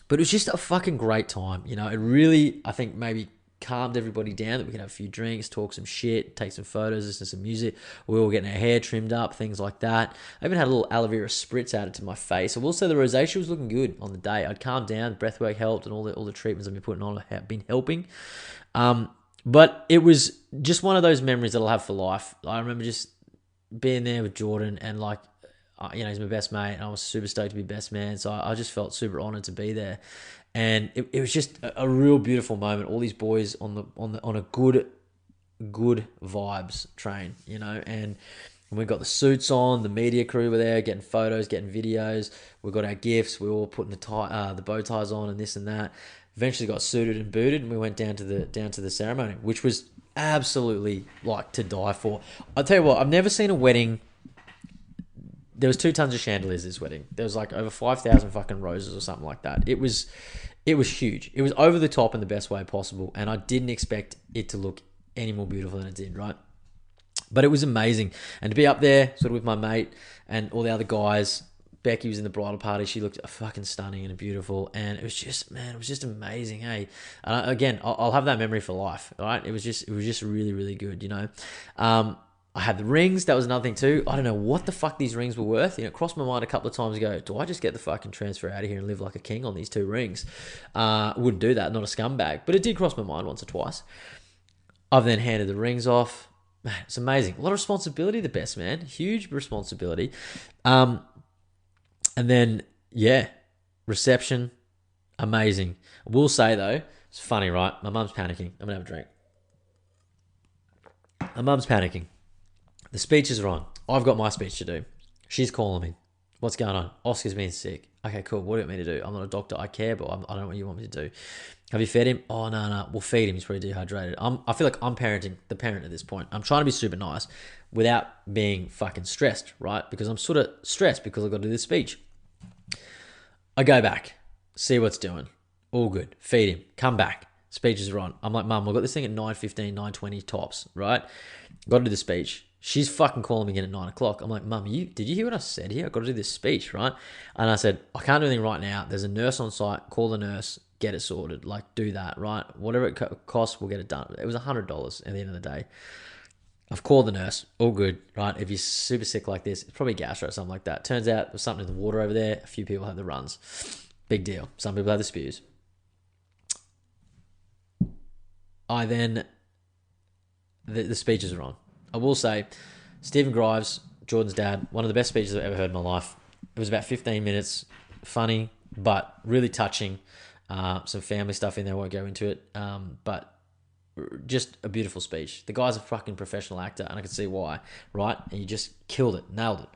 But it was just a fucking great time. You know, it really, I think, maybe calmed everybody down that we could have a few drinks, talk some shit, take some photos, listen to some music. We were all getting our hair trimmed up, things like that. I even had a little aloe vera spritz added to my face. I will say the rosacea was looking good on the day. I'd calmed down, breathwork helped, and all the treatments I've been putting on have been helping. But it was just one of those memories that I'll have for life. I remember just being there with Jordan, and like, he's my best mate, and I was super stoked to be best man. So I just felt super honored to be there, and it was just a real beautiful moment. All these boys on a good vibes train, and we got the suits on. The media crew were there, getting photos, getting videos. We got our gifts. We were all putting the bow ties on and this and that. Eventually got suited and booted, and we went down to the ceremony, which was absolutely like to die for. I'll tell you what, I've never seen a wedding. There was 2 tons of chandeliers this wedding. There was like over 5,000 fucking roses or something like that. It was huge. It was over the top in the best way possible, and I didn't expect it to look any more beautiful than it did, right? But it was amazing. And to be up there sort of with my mate and all the other guys. Becky was in the bridal party. She looked fucking stunning and beautiful. And it was just amazing, hey? Again, I'll have that memory for life, all right? It was just really, really good, I had the rings. That was another thing too. I don't know what the fuck these rings were worth. It crossed my mind a couple of times ago. Do I just get the fucking transfer out of here and live like a king on these 2 rings? Wouldn't do that. Not a scumbag. But it did cross my mind once or twice. I've then handed the rings off. Man, it's amazing. A lot of responsibility, the best man. Huge responsibility. And then, reception, amazing. I will say, though, it's funny, right? My mum's panicking. I'm going to have a drink. My mum's panicking. The speeches are on. I've got my speech to do. She's calling me. What's going on? Oscar's been sick. Okay, cool. What do you want me to do? I'm not a doctor. I care, but I don't know what you want me to do. Have you fed him? Oh, no. We'll feed him. He's probably dehydrated. I feel like I'm parenting the parent at this point. I'm trying to be super nice without being fucking stressed, right? Because I'm sort of stressed because I've got to do this speech. I go back, see what's doing. All good. Feed him. Come back. Speeches are on. I'm like, Mum, we've got this thing at 9:15, 9:20 tops, right? Got to do the speech. She's fucking calling me again at 9 o'clock. I'm like, Mum, did you hear what I said here? I've got to do this speech, right? And I said, I can't do anything right now. There's a nurse on site. Call the nurse. Get it sorted. Like, do that, right? Whatever it costs, we'll get it done. It was $100 at the end of the day. I've called the nurse. All good, right? If you're super sick like this, it's probably gastro or something like that. Turns out there's something in the water over there. A few people have the runs. Big deal. Some people have the spews. I then... The speeches are on. I will say, Stephen Grimes, Jordan's dad, one of the best speeches I've ever heard in my life. It was about 15 minutes, funny, but really touching. Some family stuff in there, I won't go into it. But just a beautiful speech. The guy's a fucking professional actor, and I can see why, right? And he just killed it, nailed it.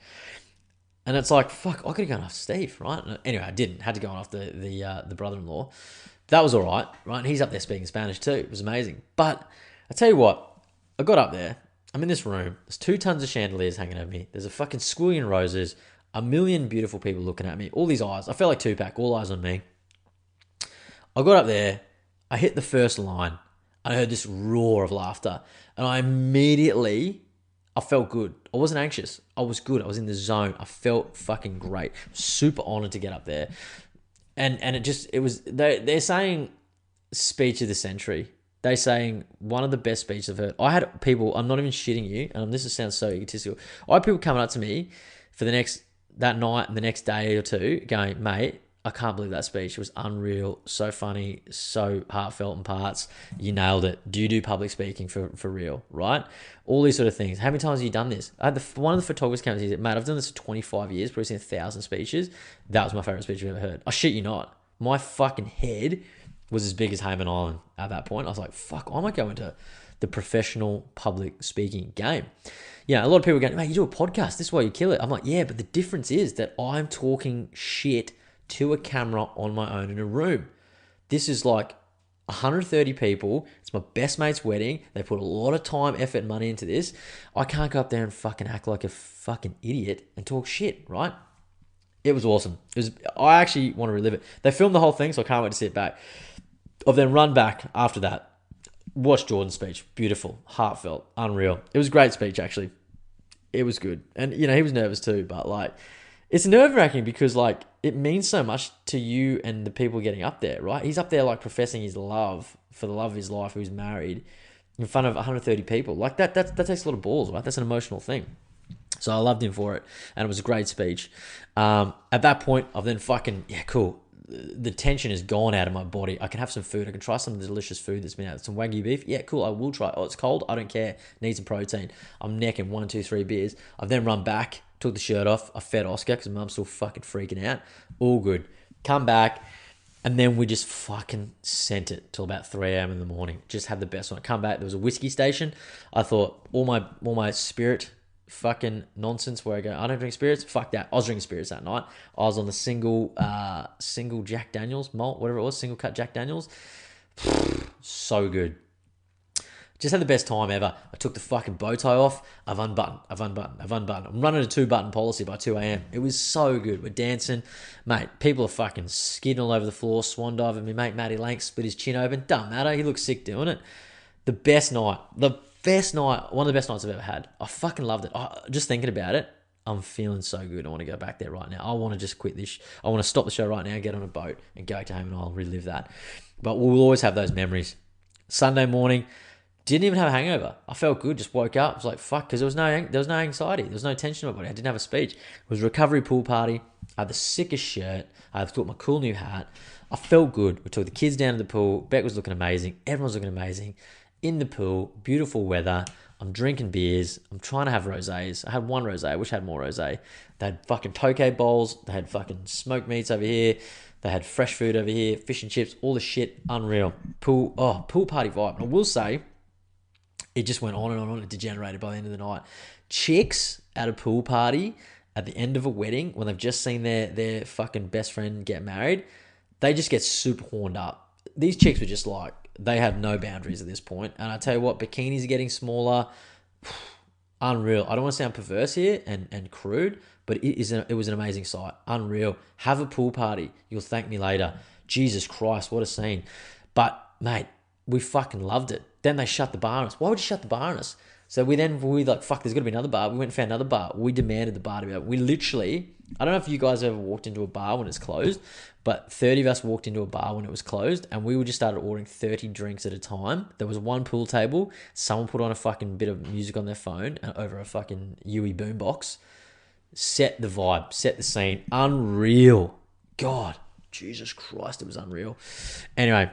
And it's like, fuck, I could have gone after Steve, right? Anyway, I didn't. Had to go after the brother-in-law. That was all right, right? And he's up there speaking Spanish too. It was amazing. But I tell you what, I got up there. I'm in this room. There's 2 tons of chandeliers hanging over me. There's a fucking squillion roses. A million beautiful people looking at me. All these eyes. I felt like Tupac. All eyes on me. I got up there. I hit the first line. I heard this roar of laughter. And I felt good. I wasn't anxious. I was good. I was in the zone. I felt fucking great. Super honored to get up there. And they're saying speech of the century. They're saying one of the best speeches I've heard. I had people, I'm not even shitting you, and this sounds so egotistical. I had people coming up to me for that night and the next day or two going, mate, I can't believe that speech. It was unreal, so funny, so heartfelt in parts. You nailed it. Do you do public speaking for real, right? All these sort of things. How many times have you done this? I had one of the photographers came and said, mate, I've done this for 25 years, probably seen 1,000 speeches. That was my favorite speech I've ever heard. I shit you not. My fucking head was as big as Hayman Island at that point. I was like, fuck, I might go into the professional public speaking game. Yeah, a lot of people are going, mate, you do a podcast. This is why you kill it. I'm like, yeah, but the difference is that I'm talking shit to a camera on my own in a room. This is like 130 people. It's my best mate's wedding. They put a lot of time, effort, and money into this. I can't go up there and fucking act like a fucking idiot and talk shit, right? It was awesome. I actually want to relive it. They filmed the whole thing, so I can't wait to sit back. I've then run back after that. Watched Jordan's speech. Beautiful. Heartfelt. Unreal. It was a great speech, actually. It was good. And, he was nervous too, but like, it's nerve-wracking because like, it means so much to you and the people getting up there, right? He's up there like professing his love for the love of his life, who's married, in front of 130 people. Like that takes a lot of balls, right? That's an emotional thing. So I loved him for it, and it was a great speech. At that point, I've then fucking, yeah, cool. The tension is gone out of my body. I can have some food. I can try some of the delicious food that's been out. Some Wagyu beef. Yeah, cool. I will try. Oh, it's cold. I don't care. Need some protein. I'm necking 1, 2, 3 beers. I've then run back, took the shirt off. I fed Oscar because mum's still fucking freaking out. All good. Come back. And then we just fucking sent it till about 3 a.m. in the morning. Just had the best one. Come back. There was a whiskey station. I thought all my spirit fucking nonsense where I go, I don't drink spirits. Fuck that. I was drinking spirits that night. I was on the single Jack Daniels malt, whatever it was, single cut Jack Daniels. So good. Just had the best time ever. I took the fucking bow tie off. I've unbuttoned. I'm running a 2-button policy by 2 a.m. It was so good. We're dancing. Mate, people are fucking skidding all over the floor, swan diving. My mate Matty Lank split his chin open. Doesn't matter. He looks sick doing it. The best night. One of the best nights I've ever had. I fucking loved it. Just thinking about it, I'm feeling so good. I want to go back there right now. I want to just quit this. I want to stop the show right now, get on a boat and go to home, and I'll relive that. But we'll always have those memories. Sunday morning, didn't even have a hangover. I felt good. Just woke up. I was like, fuck, because there was no anxiety. There was no tension in my body. I didn't have a speech. It was a recovery pool party. I had the sickest shirt. I got my cool new hat. I felt good. We took the kids down to the pool. Beck was looking amazing. Everyone's looking amazing. In the pool, beautiful weather. I'm drinking beers. I'm trying to have rosés. I had one rosé. I wish I had more rosé. They had fucking poke bowls. They had fucking smoked meats over here. They had fresh food over here. Fish and chips. All the shit. Unreal. Pool party vibe. And I will say, it just went on and on. It degenerated by the end of the night. Chicks at a pool party at the end of a wedding, when they've just seen their fucking best friend get married, they just get super horned up. These chicks were just like, they have no boundaries at this point. And I tell you what, bikinis are getting smaller. Unreal. I don't want to sound perverse here and crude, but it was an amazing sight. Unreal. Have a pool party. You'll thank me later. Jesus Christ, what a scene. But, mate, we fucking loved it. Then they shut the bar on us. Why would you shut the bar on us? So we like, fuck, there's got to be another bar. We went and found another bar. We demanded the bar to be open. We literally, I don't know if you guys ever walked into a bar when it's closed, but 30 of us walked into a bar when it was closed, and we just started ordering 30 drinks at a time. There was one pool table. Someone put on a fucking bit of music on their phone over a fucking Yui boombox. Set the vibe, set the scene. Unreal. God, Jesus Christ, it was unreal. Anyway,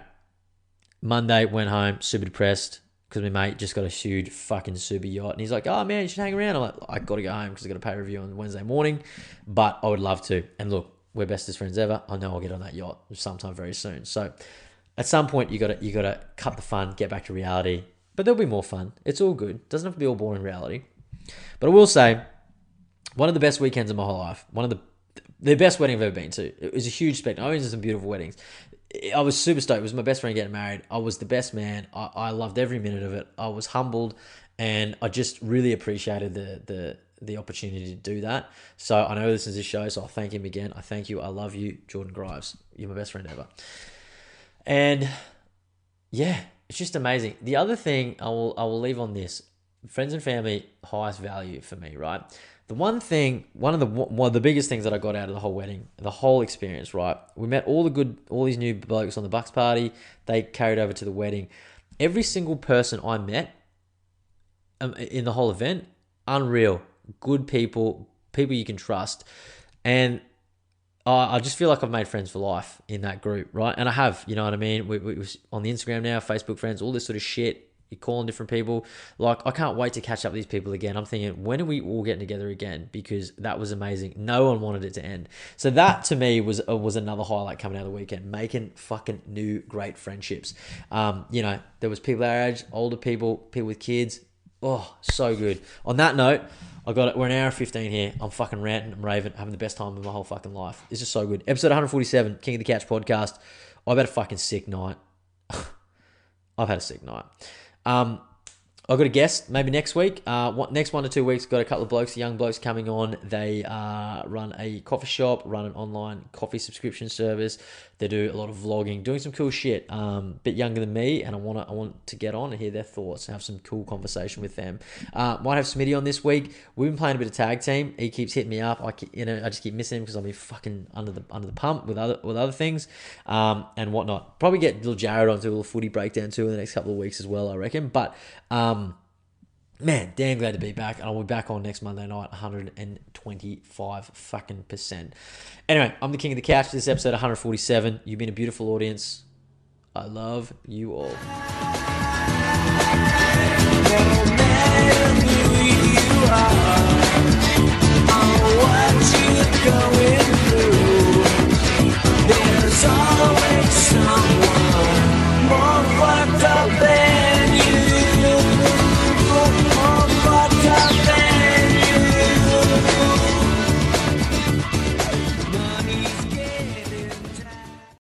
Monday, went home, super depressed. because my mate just got a huge fucking super yacht, and he's like, "Oh man, you should hang around." I'm like, "I got to go home because I got to pay review on Wednesday morning," but I would love to. And look, we're bestest friends ever. I know I'll get on that yacht sometime very soon. So at some point, you gotta cut the fun, get back to reality. But there'll be more fun. It's all good. Doesn't have to be all boring reality. But I will say, one of the best weekends of my whole life. One of the best wedding I've ever been to. It was a huge spectacle. I went to some beautiful weddings. I was super stoked. It was my best friend getting married. I was the best man. I loved every minute of it. I was humbled, and I just really appreciated the opportunity to do that. So I know this is his show, so I'll thank him again. I thank you. I love you, Jordan Grives. You're my best friend ever. And yeah, it's just amazing. The other thing I will leave on this: friends and family, highest value for me, right? The one of the biggest things that I got out of the whole wedding, the whole experience, right? We met all these new blokes on the Bucks party. They carried over to the wedding. Every single person I met in the whole event, unreal, good people you can trust, and I just feel like I've made friends for life in that group, right? And I have, you know what I mean? We on the Instagram now, Facebook friends, all this sort of shit. You're calling different people. Like, I can't wait to catch up with these people again. I'm thinking, when are we all getting together again? Because that was amazing. No one wanted it to end. So that, to me, was another highlight coming out of the weekend. Making fucking new, great friendships. There was people our age, older people, people with kids. Oh, so good. On that note, we're an hour and 15 here. I'm fucking ranting, I'm raving, having the best time of my whole fucking life. This is so good. Episode 147, King of the Couch podcast. I've had a fucking sick night. I've had a sick night. I've got a guest maybe next week. Next 1 to 2 weeks, got a couple of young blokes coming on. They run a coffee shop, run an online coffee subscription service. They do a lot of vlogging, doing some cool shit. Bit younger than me, and I want to get on and hear their thoughts and have some cool conversation with them. Might have Smitty on this week. We've been playing a bit of tag team. He keeps hitting me up. I just keep missing him because I'm fucking under the pump with other things and whatnot. Probably get little Jared onto a little footy breakdown too in the next couple of weeks as well, I reckon. But man, damn glad to be back, and I'll be back on next Monday night, 125 fucking percent. Anyway, I'm the King of the Couch. This is episode 147. You've been a beautiful audience. I love you all. No matter who you are, or what you're going through, there's